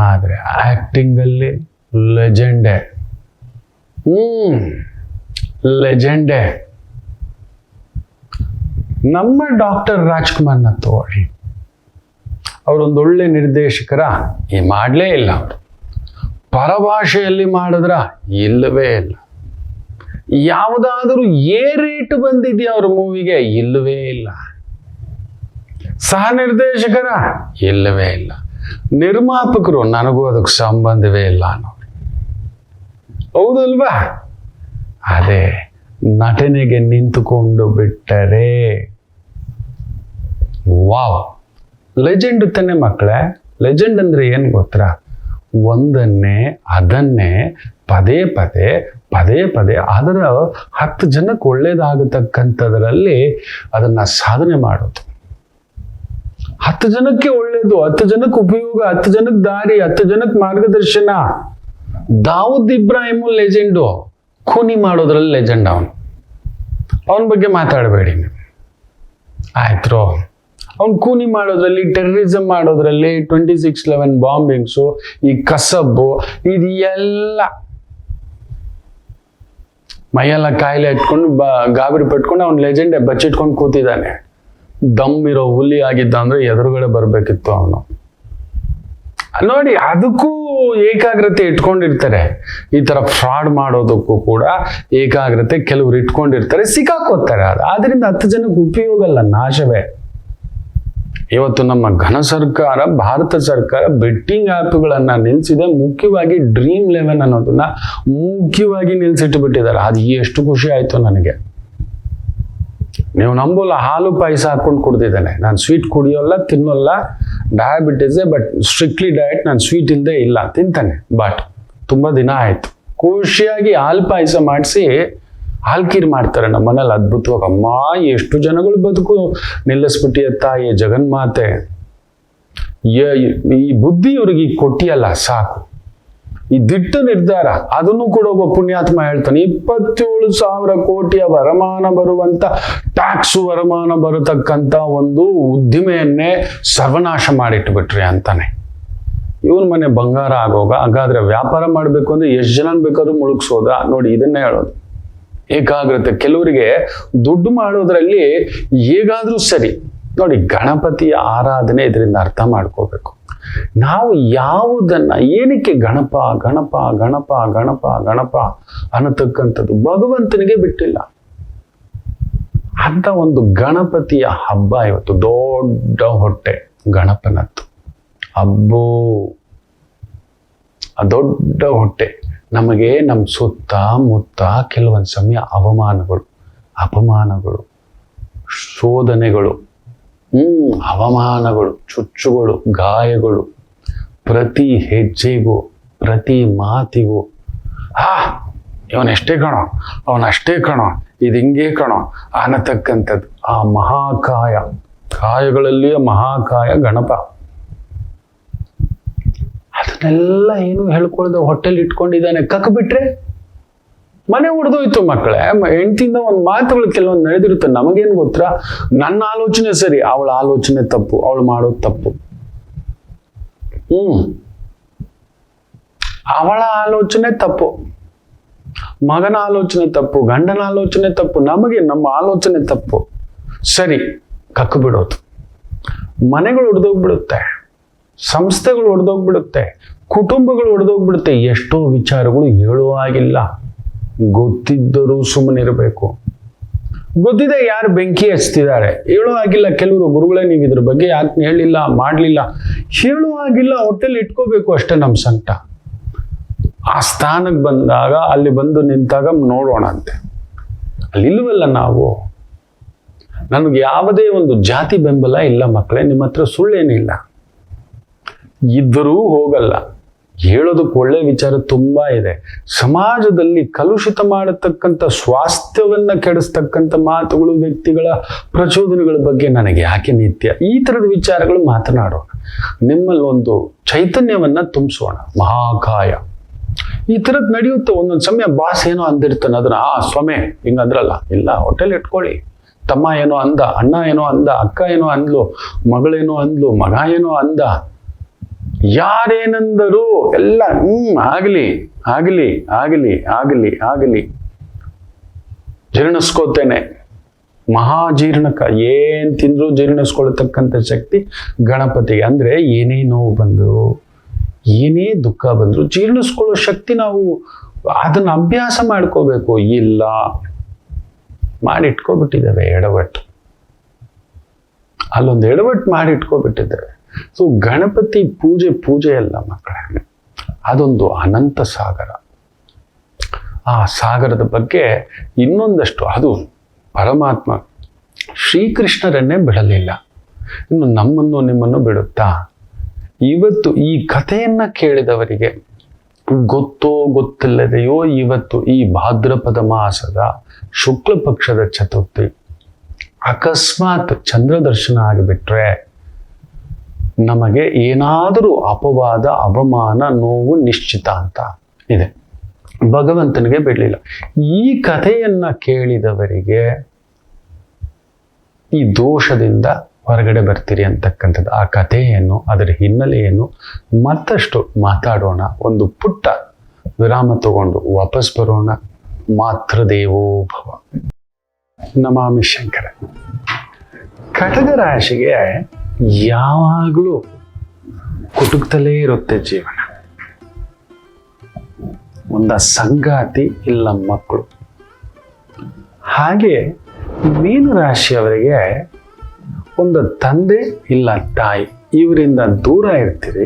ಆದ್ರೆ ಆಕ್ಟಿಂಗ್ ಅಲ್ಲಿ ಲೆಜೆಂಡೇ. ಲೆಜೆಂಡೇ. ನಮ್ಮ ಡಾಕ್ಟರ್ ರಾಜ್ಕುಮಾರ್ನ ತಗೊಳ್ಳಿ, ಅವರೊಂದೊಳ್ಳೆ ನಿರ್ದೇಶಕರ? ಮಾಡಲೇ ಇಲ್ಲ. ಅವರು ಪರಭಾಷೆಯಲ್ಲಿ ಮಾಡಿದ್ರ? ಇಲ್ಲವೇ ಇಲ್ಲ. ಯಾವುದಾದರೂ ರೇಟ್ ಬಂದಿದೆಯಾ ಅವ್ರ ಮೂವಿಗೆ? ಇಲ್ಲವೇ ಇಲ್ಲ. ಸಹ ನಿರ್ದೇಶಕರ? ಇಲ್ಲವೇ ಇಲ್ಲ. ನಿರ್ಮಾಪಕರು? ನನಗೂ ಅದಕ್ಕೆ ಸಂಬಂಧವೇ ಇಲ್ಲ ಅನ್ನೋರು. ಹೌದಲ್ವಾ? ಅದೇ ನಟನೆಗೆ ನಿಂತುಕೊಂಡು ಬಿಟ್ಟರೆ ವಾವ್, ಲೆಜೆಂಡ್ ತಾನೆ ಮಕ್ಕಳೇ. ಲೆಜೆಂಡ್ ಅಂದ್ರೆ ಏನ್ ಗೊತ್ತಾ? ಅದನ್ನೇ ಪದೇ ಪದೇ ಅದರ 10 ಜನಕ್ಕೆ ಒಳ್ಳೇದಾಗತಕ್ಕಂಥದ್ರಲ್ಲಿ ಅದನ್ನ ಸಾಧನೆ ಮಾಡೋದು. 10 ಜನಕ್ಕೆ ಒಳ್ಳೇದು, 10 ಜನಕ್ಕೆ ಉಪಯೋಗ, 10 ಜನಕ್ಕೆ ದಾರಿ, 10 ಜನಕ್ಕೆ ಮಾರ್ಗದರ್ಶನ. ದಾವೂದ್ ಇಬ್ರಾಹಿಂ ಲೆಜೆಂಡು, ಖೂನಿ ಮಾಡೋದ್ರಲ್ಲಿ ಲೆಜೆಂಡ್. ಅವನ ಬಗ್ಗೆ ಮಾತಾಡಬೇಡಿ ನೀವು, ಆಯ್ತು. ಅವ್ನು ಕೂನಿ ಮಾಡೋದ್ರಲ್ಲಿ, ಟೆರರಿಸಮ್ ಮಾಡೋದ್ರಲ್ಲಿ, 26/11 ಬಾಂಬಿಂಗ್ಸು, ಈ ಕಸಬ್ಬು, ಇದು ಎಲ್ಲ ಮೈಯೆಲ್ಲ ಕಾಯಿಲೆ ಇಟ್ಕೊಂಡು ಗಾಬರಿ ಪಟ್ಕೊಂಡು ಅವ್ನು ಲೆಜೆಂಡೇ ಬಚ್ಚಿಟ್ಕೊಂಡು ಕೂತಿದ್ದಾನೆ. ದಮ್ ಇರೋ ಹುಲಿ ಆಗಿದ್ದ ಅಂದ್ರೆ ಎದುರುಗಡೆ ಬರ್ಬೇಕಿತ್ತು ಅವನು. ನೋಡಿ, ಅದಕ್ಕೂ ಏಕಾಗ್ರತೆ ಇಟ್ಕೊಂಡಿರ್ತಾರೆ. ಈ ತರ ಫ್ರಾಡ್ ಮಾಡೋದಕ್ಕೂ ಕೂಡ ಏಕಾಗ್ರತೆ ಕೆಲವರು ಇಟ್ಕೊಂಡಿರ್ತಾರೆ, ಸಿಕ್ಕಾಕೋತಾರೆ. ಆದ್ರಿಂದ 10 ಜನಕ್ಕೆ ಉಪಯೋಗ ಅಲ್ಲ, ನಾಶವೇ. ಇವತ್ತು ನಮ್ಮ ಘನ ಸರ್ಕಾರ, ಭಾರತ ಸರ್ಕಾರ ಬೆಟ್ಟಿಂಗ್ ಆ್ಯಪ್ಗಳನ್ನ ನಿಲ್ಸಿದೆ. ಮುಖ್ಯವಾಗಿ Dream11 ಅನ್ನೋದನ್ನ ಮುಖ್ಯವಾಗಿ ನಿಲ್ಸಿಟ್ಟು ಬಿಟ್ಟಿದ್ದಾರೆ. ಅದು ಎಷ್ಟು ಖುಷಿ ಆಯ್ತು ನನಗೆ. ನೀವು ನಂಬೋಲ್ಲ, ಹಾಲು ಪಾಯಸ ಹಾಕೊಂಡು ಕುಡ್ದಿದ್ದಾನೆ. ನಾನು ಸ್ವೀಟ್ ಕುಡಿಯೋಲ್ಲ, ತಿನ್ನೋಲ್ಲ, ಡಯಾಬಿಟಿಸೇ, ಬಟ್ ಸ್ಟ್ರಿಕ್ಟ್ಲಿ ಡಯಟ್. ನಾನು ಸ್ವೀಟ್ ಇಲ್ಲದೆ ಇಲ್ಲ, ತಿಂತಾನೆ. ಬಟ್ ತುಂಬಾ ದಿನ ಆಯ್ತು. ಖುಷಿಯಾಗಿ ಹಾಲು ಪಾಯಸ ಮಾಡಿಸಿ ಹಾಲ್ಕೀರ್ ಮಾಡ್ತಾರೆ ನಮ್ಮ ಮನೇಲಿ, ಅದ್ಭುತವಾಗಿ. ಅಮ್ಮ, ಎಷ್ಟು ಜನಗಳು ಬದುಕು ನಿಲ್ಲಿಸ್ಬಿಟ್ಟಿಯ ತಾಯಿ ಜಗನ್ಮಾತೆ. ಈ ಬುದ್ಧಿ ಇವ್ರಿಗೆ ಕೊಟ್ಟಿಯಲ್ಲ, ಸಾಕು. ಈ ದಿಟ್ಟ ನಿರ್ಧಾರ, ಅದನ್ನು ಕೂಡ ಒಬ್ಬ ಪುಣ್ಯಾತ್ಮ ಹೇಳ್ತಾನೆ. 27,000 ಕೋಟಿಯ ವರಮಾನ ಬರುವಂತ, ಟ್ಯಾಕ್ಸ್ ವರಮಾನ ಬರತಕ್ಕಂತ ಒಂದು ಉದ್ದಿಮೆಯನ್ನೇ ಸರ್ವನಾಶ ಮಾಡಿಟ್ಬಿಟ್ರಿ ಅಂತಾನೆ. ಇವನ್ ಮನೆ ಬಂಗಾರ ಆಗೋಗ. ಹಾಗಾದ್ರೆ ವ್ಯಾಪಾರ ಮಾಡ್ಬೇಕು ಅಂದ್ರೆ ಎಷ್ಟು ಜನ ಬೇಕಾದ್ರೂ ಮುಳುಗ್ಸೋದ? ನೋಡಿ, ಇದನ್ನೇ ಹೇಳೋದು. ಏಕಾಗ್ರತೆ. ಕೆಲವರಿಗೆ ದುಡ್ಡು ಮಾಡೋದ್ರಲ್ಲಿ ಹೇಗಾದ್ರೂ ಸರಿ. ನೋಡಿ, ಗಣಪತಿಯ ಆರಾಧನೆ ಇದರಿಂದ ಅರ್ಥ ಮಾಡ್ಕೋಬೇಕು. ನಾವು ಯಾವುದನ್ನ, ಏನಕ್ಕೆ ಗಣಪ ಗಣಪ ಗಣಪ ಗಣಪ ಗಣಪ ಅನ್ನತಕ್ಕಂಥದ್ದು ಭಗವಂತನಿಗೆ ಬಿಟ್ಟಿಲ್ಲ. ಅಂತ ಒಂದು ಗಣಪತಿಯ ಹಬ್ಬ ಇವತ್ತು. ದೊಡ್ಡ ಹೊಟ್ಟೆ ಗಣಪನದ್ದು ಹಬ್ಬು. ಆ ದೊಡ್ಡ ಹೊಟ್ಟೆ ನಮಗೆ ನಮ್ಮ ಸುತ್ತ ಮುತ್ತ ಕೆಲವೊಂದು ಸಮಯ ಅವಮಾನಗಳು, ಅಪಮಾನಗಳು, ಶೋಧನೆಗಳು, ಅವಮಾನಗಳು, ಚುಚ್ಚುಗಳು, ಗಾಯಗಳು, ಪ್ರತಿ ಹೆಜ್ಜೆಗೂ, ಪ್ರತಿ ಮಾತಿಗೂ ಇವನಷ್ಟೇ ಕಣೋ, ಅವನಷ್ಟೇ ಕಣೋ, ಇದು ಹಿಂಗೆ ಕಣೋ ಅನ್ನತಕ್ಕಂಥದ್ದು. ಆ ಮಹಾಕಾಯ, ಕಾಯಗಳಲ್ಲಿಯ ಮಹಾಕಾಯ ಗಣಪ. ಅದನ್ನ ಅದನ್ನೆಲ್ಲ ಏನು ಹೇಳ್ಕೊಳ್ದೆ ಹೊಟ್ಟೆಲಿ ಇಟ್ಕೊಂಡಿದ್ದಾನೆ. ಬಿಟ್ರೆ ಮನೆ ಉಡ್ದೋಯ್ತು ಮಕ್ಕಳೇ. ಹೆಂಡತಿಯಿಂದ ಒಂದು ಮಾತುಗಳು ಕೆಲವೊಂದು ನಡೆದಿರುತ್ತೆ. ನಮಗೇನು ಗೊತ್ತಾ, ನನ್ನ ಆಲೋಚನೆ ಸರಿ, ಅವಳ ಆಲೋಚನೆ ತಪ್ಪು, ಅವಳು ಮಾಡೋದು ತಪ್ಪು. ಅವಳ ಆಲೋಚನೆ ತಪ್ಪು, ಮಗನ ಆಲೋಚನೆ ತಪ್ಪು, ಗಂಡನ ಆಲೋಚನೆ ತಪ್ಪು, ನಮಗೆ ನಮ್ಮ ಆಲೋಚನೆ ತಪ್ಪು. ಸರಿ, ಬಿಡೋದು. ಮನೆಗಳು ಒಡೆದೋಗ್ಬಿಡುತ್ತೆ, ಸಂಸ್ಥೆಗಳು ಒಡೆದೋಗ್ಬಿಡುತ್ತೆ, ಕುಟುಂಬಗಳು ಒಡೆದೋಗ್ಬಿಡುತ್ತೆ. ಎಷ್ಟೋ ವಿಚಾರಗಳು ಹೇಳುವಾಗಿಲ್ಲ. ಗೊತ್ತಿದ್ದರೂ ಸುಮ್ಮನಿರಬೇಕು. ಗೊತ್ತಿದೆ ಯಾರು ಬೆಂಕಿ ಹಚ್ತಿದ್ದಾರೆ, ಹೇಳೋ ಆಗಿಲ್ಲ. ಕೆಲವರು ಗುರುಗಳೇ ನೀವು ಇದ್ರ ಬಗ್ಗೆ ಯಾಕೆ ಹೇಳಿಲ್ಲ, ಮಾಡಲಿಲ್ಲ, ಹೇಳೋ ಆಗಿಲ್ಲ. ಹೊಟ್ಟೆಲಿ ಇಟ್ಕೋಬೇಕು ಅಷ್ಟೇ ನಮ್ಮ ಸಂಕಟ. ಆ ಸ್ಥಾನಕ್ಕೆ ಬಂದಾಗ, ಅಲ್ಲಿ ಬಂದು ನಿಂತಾಗ ನೋಡೋಣ ಅಂತೆ. ಅಲ್ಲಿ ಇಲ್ವಲ್ಲ ನಾವು. ನನಗೆ ಯಾವುದೇ ಒಂದು ಜಾತಿ ಬೆಂಬಲ ಇಲ್ಲ ಮಕ್ಕಳೇ, ನಿಮ್ಮ ಹತ್ರ ಸುಳ್ಳೇನಿಲ್ಲ. ಇದ್ದರೂ ಹೋಗಲ್ಲ. ಹೇಳೋದಕ್ಕೆ ಒಳ್ಳೆ ವಿಚಾರ ತುಂಬಾ ಇದೆ. ಸಮಾಜದಲ್ಲಿ ಕಲುಷಿತ ಮಾಡತಕ್ಕಂಥ, ಸ್ವಾಸ್ಥ್ಯವನ್ನ ಕೆಡಿಸ್ತಕ್ಕಂಥ ಮಾತುಗಳು, ವ್ಯಕ್ತಿಗಳ ಪ್ರಚೋದನೆಗಳ ಬಗ್ಗೆ ನನಗೆ ಯಾಕೆ ನಿತ್ಯ ಈ ಥರದ ವಿಚಾರಗಳು ಮಾತನಾಡೋಣ. ನಿಮ್ಮಲ್ಲಿ ಒಂದು ಚೈತನ್ಯವನ್ನ ತುಂಬಿಸೋಣ. ಮಹಾಕಾಯ ಈ ಥರದ್ದು ನಡೆಯುತ್ತೆ. ಒಂದೊಂದು ಸಮಯ ಬಾಸ್ ಏನೋ ಅಂದಿರ್ತಾನೆ, ಅದನ್ನ ಸ್ವಾಮಿ ಹಿಂಗಂದ್ರಲ್ಲ, ಇಲ್ಲ ಹೊಟ್ಟೆಲಿ ಇಟ್ಕೊಳ್ಳಿ. ತಮ್ಮ ಏನೋ ಅಂದ, ಅಣ್ಣ ಏನೋ ಅಂದ, ಅಕ್ಕ ಏನೋ ಅಂದ್ಲು, ಮಗಳೇನೋ ಅಂದ್ಲು, ಮಗ ಏನೋ ಅಂದ, ಯಾರೇನೆಂದರೂ ಎಲ್ಲ ಆಗಲಿ ಆಗಲಿ ಆಗಲಿ ಆಗಲಿ ಆಗಲಿ ಜೀರ್ಣಿಸ್ಕೋತೇನೆ. ಮಹಾಜೀರ್ಣಕ, ಏನ್ ತಿಂದ್ರು ಜೀರ್ಣಿಸ್ಕೊಳ್ತಕ್ಕಂಥ ಶಕ್ತಿ ಗಣಪತಿಗೆ. ಅಂದ್ರೆ ಏನೇ ನೋವು ಬಂದ್ರು, ಏನೇ ದುಃಖ ಬಂದ್ರು ಜೀರ್ಣಿಸ್ಕೊಳ್ಳೋ ಶಕ್ತಿ ನಾವು ಅದನ್ನ ಅಭ್ಯಾಸ ಮಾಡ್ಕೋಬೇಕು. ಇಲ್ಲ ಮಾಡಿಟ್ಕೋಬಿಟ್ಟಿದ್ದೇವೆ ಎಡವಟ್ಟು, ಅಲ್ಲೊಂದು ಎಡವಟ್ಟು ಮಾಡಿಟ್ಕೋಬಿಟ್ಟಿದ್ದೇವೆ. ಸೊ ಗಣಪತಿ ಪೂಜೆ ಅಲ್ಲ ಮಕ್ಕಳೇ, ಅದೊಂದು ಅನಂತ ಸಾಗರ. ಆ ಸಾಗರದ ಬಗ್ಗೆ ಇನ್ನೊಂದಷ್ಟು, ಅದು ಪರಮಾತ್ಮ ಶ್ರೀಕೃಷ್ಣರನ್ನೇ ಬಿಡಲಿಲ್ಲ, ಇನ್ನು ನಮ್ಮನ್ನು ನಿಮ್ಮನ್ನು ಬಿಡುತ್ತಾ? ಇವತ್ತು ಈ ಕಥೆಯನ್ನ ಕೇಳಿದವರಿಗೆ ಗೊತ್ತೋ ಗೊತ್ತಿಲ್ಲದೆಯೋ, ಇವತ್ತು ಈ ಭಾದ್ರಪದ ಮಾಸದ ಶುಕ್ಲ ಪಕ್ಷದ ಚತುರ್ಥಿ ಅಕಸ್ಮಾತ್ ಚಂದ್ರ ದರ್ಶನ ಆಗಿಬಿಟ್ರೆ ನಮಗೆ ಏನಾದರೂ ಅಪವಾದ, ಅವಮಾನ, ನೋವು ನಿಶ್ಚಿತ ಅಂತ ಇದೆ. ಭಗವಂತನಿಗೆ ಬಿಡಲಿಲ್ಲ. ಈ ಕಥೆಯನ್ನ ಕೇಳಿದವರಿಗೆ ಈ ದೋಷದಿಂದ ಹೊರಗಡೆ ಬರ್ತೀರಿ ಅಂತಕ್ಕಂಥದ್ದು. ಆ ಕಥೆ ಏನು, ಅದರ ಹಿನ್ನೆಲೆ ಏನು, ಮತ್ತಷ್ಟು ಮಾತಾಡೋಣ. ಒಂದು ಪುಟ್ಟ ವಿರಾಮ ತಗೊಂಡು ವಾಪಸ್ ಬರೋಣ. ಮಾತೃದೇವೋ ಭವ. ನಮಾಮಿ ಶಂಕರ. ಕಟಕ ರಾಶಿಗೆ ಯಾವಾಗಲೂ ಕುಟುಕ್ತಲೇ ಇರುತ್ತೆ ಜೀವನ. ಒಂದ ಸಂಗಾತಿ ಇಲ್ಲ ಮಕ್ಕಳು. ಹಾಗೆ ಮೀನು ರಾಶಿಯವರಿಗೆ ಒಂದು ತಂದೆ ಇಲ್ಲ ತಾಯಿ, ಇವರಿಂದ ದೂರ ಇರ್ತೀರಿ,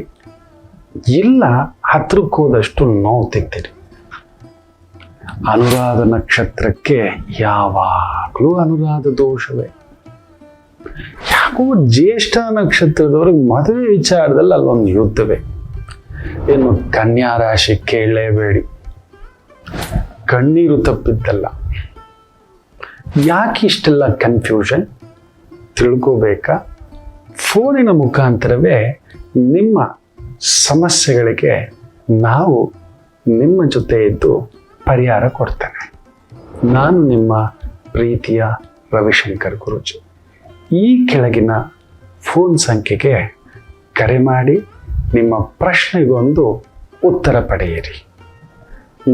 ಇಲ್ಲ ಹತ್ರಕ್ಕೆ ಹೋದಷ್ಟು ನೋವು ತಿಂತೀರಿ. ಅನುರಾಧ ನಕ್ಷತ್ರಕ್ಕೆ ಯಾವಾಗಲೂ ಅನುರಾಧ ದೋಷವೇ. ಯಾಕೋ ಜ್ಯೇಷ್ಠ ನಕ್ಷತ್ರದವ್ರಿಗೆ ಮದುವೆ ವಿಚಾರದಲ್ಲಿ ಅಲ್ಲೊಂದು ಯುದ್ಧವೇ. ಏನು ಕನ್ಯಾ ರಾಶಿ ಕೇಳಲೇಬೇಡಿ, ಕಣ್ಣೀರು ತಪ್ಪಿದ್ದಲ್ಲ. ಯಾಕೆ ಇಷ್ಟೆಲ್ಲ ಕನ್ಫ್ಯೂಷನ್ ತಿಳ್ಕೋಬೇಕಾ? ಫೋನಿನ ಮುಖಾಂತರವೇ ನಿಮ್ಮ ಸಮಸ್ಯೆಗಳಿಗೆ ನಾವು ನಿಮ್ಮ ಜೊತೆ ಇದ್ದು ಪರಿಹಾರ ಕೊಡ್ತೇನೆ. ನಾನು ನಿಮ್ಮ ಪ್ರೀತಿಯ ರವಿಶಂಕರ್ ಗುರೂಜಿ. ಈ ಕೆಳಗಿನ ಫೋನ್ ಸಂಖ್ಯೆಗೆ ಕರೆ ಮಾಡಿ ನಿಮ್ಮ ಪ್ರಶ್ನೆಗೊಂದು ಉತ್ತರ ಪಡೆಯಿರಿ.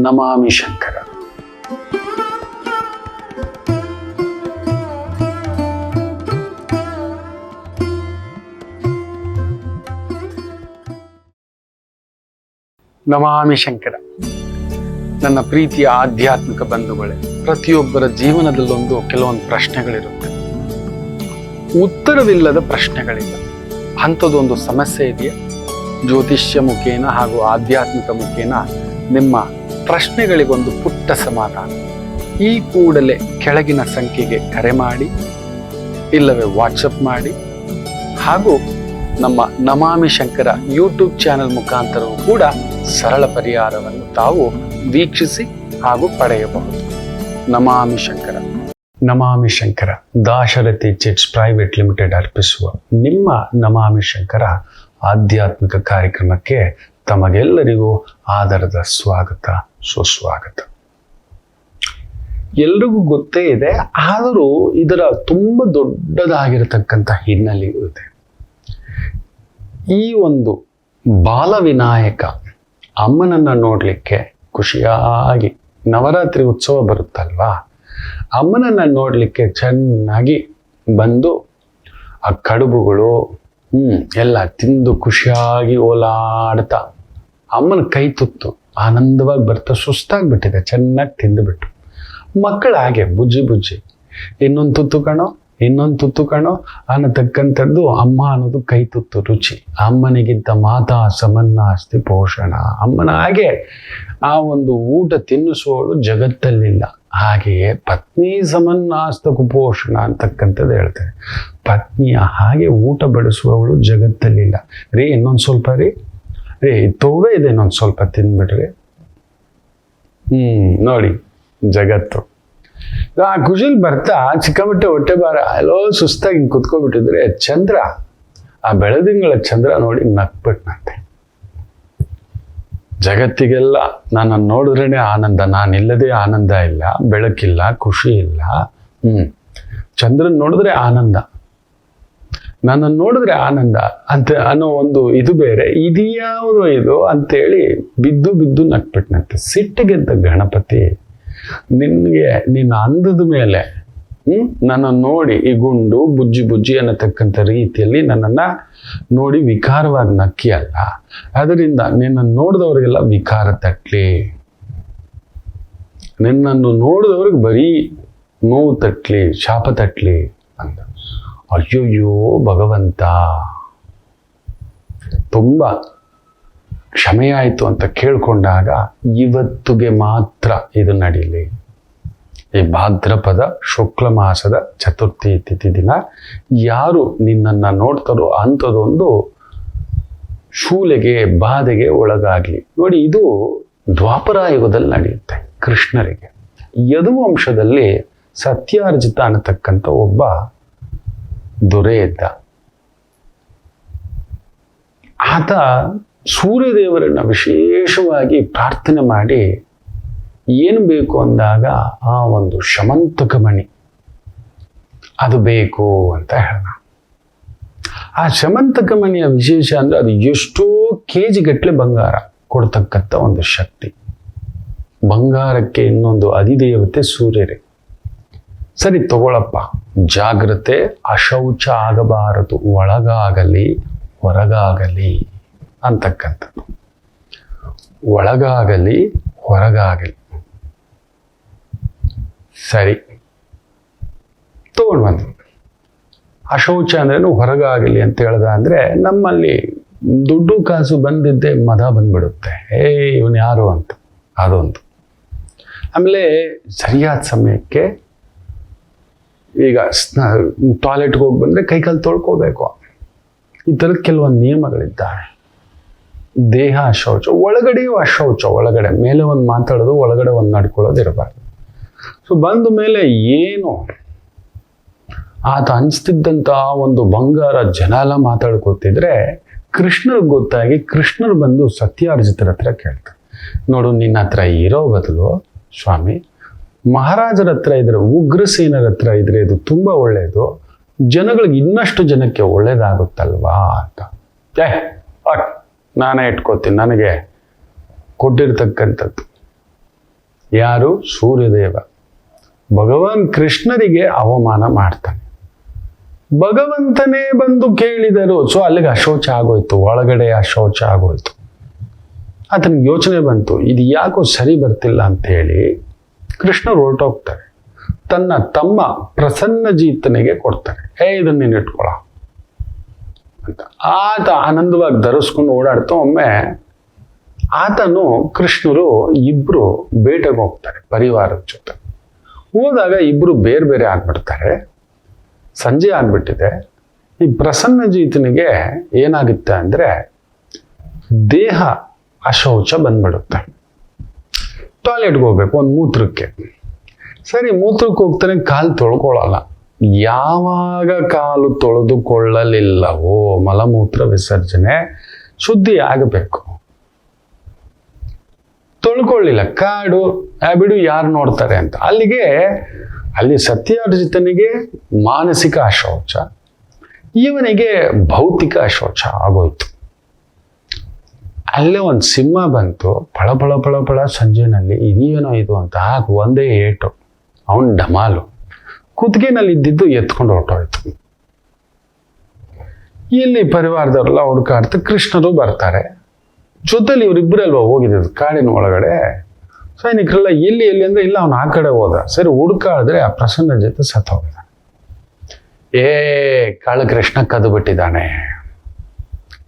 ನಮಾಮಿ ಶಂಕರ. ನಮಾಮಿ ಶಂಕರ. ನನ್ನ ಪ್ರೀತಿಯ ಆಧ್ಯಾತ್ಮಿಕ ಬಂಧುಗಳೇ, ಪ್ರತಿಯೊಬ್ಬರ ಜೀವನದಲ್ಲೊಂದು ಕೆಲವೊಂದು ಪ್ರಶ್ನೆಗಳಿರುತ್ತೆ, ಉತ್ತರವಿಲ್ಲದ ಪ್ರಶ್ನೆಗಳಿಲ್ಲ. ಅಂಥದ್ದೊಂದು ಸಮಸ್ಯೆ ಇದೆಯಾ? ಜ್ಯೋತಿಷ್ಯ ಮುಖೇನ ಹಾಗೂ ಆಧ್ಯಾತ್ಮಿಕ ಮುಖೇನ ನಿಮ್ಮ ಪ್ರಶ್ನೆಗಳಿಗೊಂದು ಪುಟ್ಟ ಸಮಾಧಾನ. ಈ ಕೂಡಲೇ ಕೆಳಗಿನ ಸಂಖ್ಯೆಗೆ ಕರೆ ಮಾಡಿ, ಇಲ್ಲವೇ ವಾಟ್ಸಪ್ ಮಾಡಿ, ಹಾಗೂ ನಮ್ಮ ನಮಾಮಿ ಶಂಕರ ಯೂಟ್ಯೂಬ್ ಚಾನೆಲ್ ಮುಖಾಂತರವೂ ಕೂಡ ಸರಳ ಪರಿಹಾರವನ್ನು ತಾವು ವೀಕ್ಷಿಸಿ ಹಾಗೂ ಪಡೆಯಬಹುದು. ನಮಾಮಿ ಶಂಕರ. ನಮಾಮಿ Shankara Dasharathi chits private limited ಅರ್ಪಿಸುವ ನಿಮ್ಮ ನಮಾಮಿ ಶಂಕರ ಆಧ್ಯಾತ್ಮಿಕ ಕಾರ್ಯಕ್ರಮಕ್ಕೆ ತಮಗೆಲ್ಲರಿಗೂ ಆದರದ ಸ್ವಾಗತ, ಸುಸ್ವಾಗತ. ಎಲ್ರಿಗೂ ಗೊತ್ತೇ ಇದೆ, ಆದರೂ ಇದರ ತುಂಬ ದೊಡ್ಡದಾಗಿರತಕ್ಕಂಥ ಹಿನ್ನೆಲೆಯೂ ಇದೆ. ಈ ಒಂದು ಬಾಲವಿನಾಯಕ ಅಮ್ಮನನ್ನು ನೋಡಲಿಕ್ಕೆ ಖುಷಿಯಾಗಿ ನವರಾತ್ರಿ ಉತ್ಸವ ಬರುತ್ತಲ್ವಾ, ಅಮ್ಮನನ್ನು ನೋಡಲಿಕ್ಕೆ ಚೆನ್ನಾಗಿ ಬಂದು ಆ ಕಡುಬುಗಳು ಎಲ್ಲ ತಿಂದು ಖುಷಿಯಾಗಿ ಓಲಾಡ್ತಾ ಅಮ್ಮನ ಕೈ ತುತ್ತು ಆನಂದವಾಗಿ ಬರ್ತಾ ಸುಸ್ತಾಗ್ಬಿಟ್ಟಿದೆ, ಚೆನ್ನಾಗಿ ತಿಂದುಬಿಟ್ಟು ಮಕ್ಕಳು ಹಾಗೆ ಬುಜ್ಜಿ ಬುಜ್ಜಿ ಇನ್ನೊಂದು ತುತ್ತು ಕಣೋ ಅನ್ನತಕ್ಕಂಥದ್ದು ಅಮ್ಮ ಅನ್ನೋದು ಕೈ ತುತ್ತು ರುಚಿ. ಅಮ್ಮನಿಗಿಂತ ಮಾತಾ ಸಮನ್ನಾಸ್ತಿ ಪೋಷಣ. ಅಮ್ಮನ ಹಾಗೆ ಆ ಒಂದು ಊಟ ತಿನ್ನಿಸುವವಳು ಜಗತ್ತಲ್ಲಿಲ್ಲ. ಹಾಗೆಯೇ ಪತ್ನಿ ಸಮನ್ನಾಸ್ತ ಕುಪೋಷಣ ಅಂತಕ್ಕಂಥದ್ದು ಹೇಳ್ತಾರೆ. ಪತ್ನಿಯ ಹಾಗೆ ಊಟ ಬಡಿಸುವವಳು ಜಗತ್ತಲ್ಲಿಲ್ಲ. ರೀ ಇನ್ನೊಂದು ಸ್ವಲ್ಪ ರೀ ತೋವೆ ಇದೆ, ಇನ್ನೊಂದು ಸ್ವಲ್ಪ ತಿಂದ್ಬಿಡ್ರಿ. ನೋಡಿ ಜಗತ್ತು. ಆ ಖುಷಿಲ್ ಬರ್ತಾ ಚಿಕ್ಕಮಟ್ಟೆ ಹೊಟ್ಟೆ ಬಾರ ಎಲ್ಲೋ ಸುಸ್ತಾಗಿ ಹಿಂಗೆ ಕುತ್ಕೊಬಿಟ್ಟಿದ್ರೆ ಚಂದ್ರ, ಆ ಬೆಳದಿಂಗಳ ಚಂದ್ರ ನೋಡಿ ನಕ್ಬಿಟ್ನಂತೆ. ಜಗತ್ತಿಗೆಲ್ಲ ನನ್ನನ್ನು ನೋಡಿದ್ರೇನೆ ಆನಂದ, ನಾನಿಲ್ಲದೆ ಆನಂದ ಇಲ್ಲ, ಬೆಳಕಿಲ್ಲ, ಖುಷಿ ಇಲ್ಲ. ಚಂದ್ರನ್ ನೋಡಿದ್ರೆ ಆನಂದ, ನನ್ನನ್ನು ನೋಡಿದ್ರೆ ಆನಂದ ಅಂತ ಅನ್ನೋ ಒಂದು ಇದು ಬೇರೆ. ಇದ್ಯಾವುದು ಇದು ಅಂತೇಳಿ ಬಿದ್ದು ನಕ್ಬಿಟ್ನಂತೆ. ಸಿಟ್ಟಿಗೆದ್ದ ಗಣಪತಿ, ನಿನ್ನ ಅಂದದ ಮೇಲೆ ನನ್ನನ್ನು ನೋಡಿ ಈ ಗುಂಡು ಬುಜ್ಜಿ ಅನ್ನತಕ್ಕಂಥ ರೀತಿಯಲ್ಲಿ ನನ್ನನ್ನು ನೋಡಿ ವಿಕಾರವಾಗಿ ನಕ್ಕಿ ಅಲ್ಲ, ಅದರಿಂದ ನಿನ್ನನ್ನು ನೋಡಿದವ್ರಿಗೆಲ್ಲ ವಿಕಾರ ತಟ್ಲಿ, ನಿನ್ನನ್ನು ನೋಡಿದವ್ರಿಗೆ ಬರೀ ನೋವು ತಟ್ಲಿ, ಶಾಪ ತಟ್ಲಿ ಅಂತ. ಅಯ್ಯೋಯ್ಯೋ ಭಗವಂತ, ತುಂಬ ಕ್ಷಮೆಯಾಯಿತು ಅಂತ ಕೇಳ್ಕೊಂಡಾಗ ಇವತ್ತಿಗೆ ಮಾತ್ರ ಇದು ನಡೀಲಿ. ಈ ಭಾದ್ರಪದ ಶುಕ್ಲ ಮಾಸದ ಚತುರ್ಥಿ ತಿಥಿ ದಿನ ಯಾರು ನಿನ್ನನ್ನು ನೋಡ್ತಾರೋ ಅಂಥದ್ದೊಂದು ಶೂಲೆಗೆ ಬಾಧೆಗೆ ಒಳಗಾಗಲಿ. ನೋಡಿ, ಇದು ದ್ವಾಪರಾಯುಗದಲ್ಲಿ ನಡೆಯುತ್ತೆ ಕೃಷ್ಣರಿಗೆ. ಯದುವಂಶದಲ್ಲಿ ಸತ್ಯಾರ್ಜಿತ ಅನ್ನತಕ್ಕಂಥ ಒಬ್ಬ ದೊರೆ ಇದ್ದ. ಆತ ಸೂರ್ಯದೇವರನ್ನ ವಿಶೇಷವಾಗಿ ಪ್ರಾರ್ಥನೆ ಮಾಡಿ ಏನು ಬೇಕು ಅಂದಾಗ ಆ ಒಂದು ಶಮಂತಕ ಮಣಿ ಅದು ಬೇಕು ಅಂತ ಹೇಳ. ಆ ಶಮಂತಕ ಮಣಿಯ ವಿಶೇಷ ಅಂದ್ರೆ ಅದು ಎಷ್ಟೋ ಕೆಜಿ ಗಟ್ಟಲೆ ಬಂಗಾರ ಕೊಡ್ತಕ್ಕಂಥ ಒಂದು ಶಕ್ತಿ. ಬಂಗಾರಕ್ಕೆ ಇನ್ನೊಂದು ಅಧಿದೇವತೆ ಸೂರ್ಯರೇ. ಸರಿ ತಗೊಳಪ್ಪ, ಜಾಗ್ರತೆ, ಅಶೌಚ ಆಗಬಾರದು, ಒಳಗಾಗಲಿ ಹೊರಗಾಗಲಿ ಅಂತಕ್ಕಂಥದ್ದು. ಒಳಗಾಗಲಿ ಹೊರಗಾಗಲಿ. ಸರಿ ತಗೊಂಡು ಬಂದು ಅಶೌಚ ಅಂದ್ರೇನು ಹೊರಗಾಗಲಿ ಅಂತ ಹೇಳ್ದ ಅಂದ್ರೆ ನಮ್ಮಲ್ಲಿ ದುಡ್ಡು ಕಾಸು ಬಂದಿದ್ದೆ ಮದ ಬಂದ್ಬಿಡುತ್ತೆ. ಇವನು ಯಾರು ಅಂತ ಅದೊಂದು. ಆಮೇಲೆ ಸರಿಯಾದ ಸಮಯಕ್ಕೆ ಈಗ ಟಾಯ್ಲೆಟ್ಗೆ ಹೋಗಿ ಬಂದರೆ ಕೈಕಾಲು ತೊಳ್ಕೋಬೇಕು. ಈ ಥರದ ಕೆಲವೊಂದು ನಿಯಮಗಳಿದ್ದಾವೆ. ದೇಹ ಅಶೌಚ, ಒಳಗಡೆಯೂ ಅಶೌಚ. ಒಳಗಡೆ ಮೇಲೆ ಒಂದು ಮಾತಾಡೋದು, ಒಳಗಡೆ ಒಂದು ನಡ್ಕೊಳ್ಳೋದು ಇರಬಾರ್ದು. ಸೊ ಬಂದ ಮೇಲೆ ಏನು ಆತ ಹಂಚ್ತಿದ್ದಂಥ ಒಂದು ಬಂಗಾರ ಜನ ಎಲ್ಲ ಮಾತಾಡ್ಕೋತಿದ್ರೆ ಕೃಷ್ಣರಿಗೆ ಗೊತ್ತಾಗಿ ಕೃಷ್ಣರು ಬಂದು ಸತ್ಯಾರ್ಜಿತರ ಹತ್ರ ಕೇಳ್ತಾರೆ, ನೋಡು ನಿನ್ನ ಹತ್ರ ಇರೋ ಬದಲು ಸ್ವಾಮಿ ಮಹಾರಾಜರ ಹತ್ರ ಇದ್ರೆ, ಉಗ್ರಸೇನರ ಹತ್ರ ಇದ್ರೆ ಇದು ತುಂಬ ಒಳ್ಳೆಯದು, ಜನಗಳಿಗೆ ಇನ್ನಷ್ಟು ಜನಕ್ಕೆ ಒಳ್ಳೇದಾಗುತ್ತಲ್ವಾ ಅಂತ. ನಾನೇ ಇಟ್ಕೋತೀನಿ, ನನಗೆ ಕೊಟ್ಟಿರ್ತಕ್ಕಂಥದ್ದು ಯಾರು? ಸೂರ್ಯದೇವ. ಭಗವಾನ್ ಕೃಷ್ಣರಿಗೆ ಅವಮಾನ ಮಾಡ್ತಾನೆ. ಭಗವಂತನೇ ಬಂದು ಕೇಳಿದರು. ಸೊ ಅಲ್ಲಿಗೆ ಅಶೌಚ ಆಗೋಯ್ತು, ಒಳಗಡೆ ಅಶೌಚ ಆಗೋಯ್ತು. ಆತನಿಗೆ ಯೋಚನೆ ಬಂತು, ಇದು ಯಾಕೋ ಸರಿ ಬರ್ತಿಲ್ಲ ಅಂತ ಹೇಳಿ ಕೃಷ್ಣರು ಹೊರಟೋಗ್ತಾರೆ. ತನ್ನ ತಮ್ಮ ಪ್ರಸನ್ನಜೀತನಿಗೆ ಕೊಡ್ತಾರೆ. ಇದನ್ನ ನೀನು ಇಟ್ಕೊಳ ಅಂತ. ಆತ ಆನಂದವಾಗಿ ಧರಿಸ್ಕೊಂಡು ಓಡಾಡ್ತಾ ಒಮ್ಮೆ ಆತನು ಕೃಷ್ಣರು ಇಬ್ರು ಬೇಟೆಗೆ ಹೋಗ್ತಾರೆ ಪರಿವಾರದ ಜೊತೆ. ಹೋದಾಗ ಇಬ್ರು ಬೇರೆ ಬೇರೆ ಆಗ್ಬಿಡ್ತಾರೆ. ಸಂಜೆ ಆಗ್ಬಿಟ್ಟಿದೆ. ಈ ಪ್ರಸನ್ನಜೀತನಿಗೆ ಏನಾಗುತ್ತೆ ಅಂದ್ರೆ ದೇಹ ಅಶೌಚ ಬಂದ್ಬಿಡುತ್ತೆ. ಟಾಯ್ಲೆಟ್ಗೆ ಹೋಗ್ಬೇಕು ಒಂದು ಮೂತ್ರಕ್ಕೆ. ಸರಿ ಮೂತ್ರಕ್ಕೆ ಹೋಗ್ತಾನೆ, ಕಾಲು ತೊಳ್ಕೊಳ್ಳಲ್ಲ. ಯಾವಾಗ ಕಾಲು ತೊಳೆದುಕೊಳ್ಳಲಿಲ್ಲವೋ ಮಲಮೂತ್ರ ವಿಸರ್ಜನೆ ಶುದ್ಧಿ ಆಗಬೇಕು. ತೊಳ್ಕೊಳ್ಳಿಲ್ಲ, ಕಾಡು ಬಿಡು ಯಾರು ನೋಡ್ತಾರೆ ಅಂತ. ಅಲ್ಲಿ ಸತ್ಯಾರ್ಜಿತನಿಗೆ ಮಾನಸಿಕ ಅಶೌಚ, ಇವನಿಗೆ ಭೌತಿಕ ಅಶೌಚ ಆಗೋಯ್ತು. ಅಲ್ಲೇ ಒಂದು ಸಿಂಹ ಬಂತು, ಫಳ ಫಳ ಫಳ ಫಳ ಸಂಜೆನಲ್ಲಿ, ಇದೇನೋ ಇದು ಅಂತ ಒಂದೇ ಏಟು ಅವನ್ ಡಮಾಲು ಕುತ್ತಿಗೆನಲ್ಲಿ ಇದ್ದಿದ್ದು ಎತ್ಕೊಂಡು ಹೊರಟೋಯ್ತು. ಇಲ್ಲಿ ಪರಿವಾರದವರೆಲ್ಲ ಹುಡುಕಾಡ್ತು, ಕೃಷ್ಣರು ಬರ್ತಾರೆ ಜೊತೆಲಿ. ಇವರಿಬ್ಬರಲ್ವ ಹೋಗಿದ್ದು ಕಾಡಿನ ಒಳಗಡೆ. ಸೈನಿಕರೆಲ್ಲ ಎಲ್ಲಿ ಅಂದ್ರೆ ಇಲ್ಲ, ಅವನು ಆ ಕಡೆ ಹೋದ. ಸರಿ ಹುಡುಕಾಡಿದ್ರೆ ಆ ಪ್ರಸನ್ನ ಜೊತೆ ಸತ್ತು ಹೋಗಿದ. ಕಳ್ಳಕೃಷ್ಣ ಕದ್ದು ಬಿಟ್ಟಿದ್ದಾನೆ,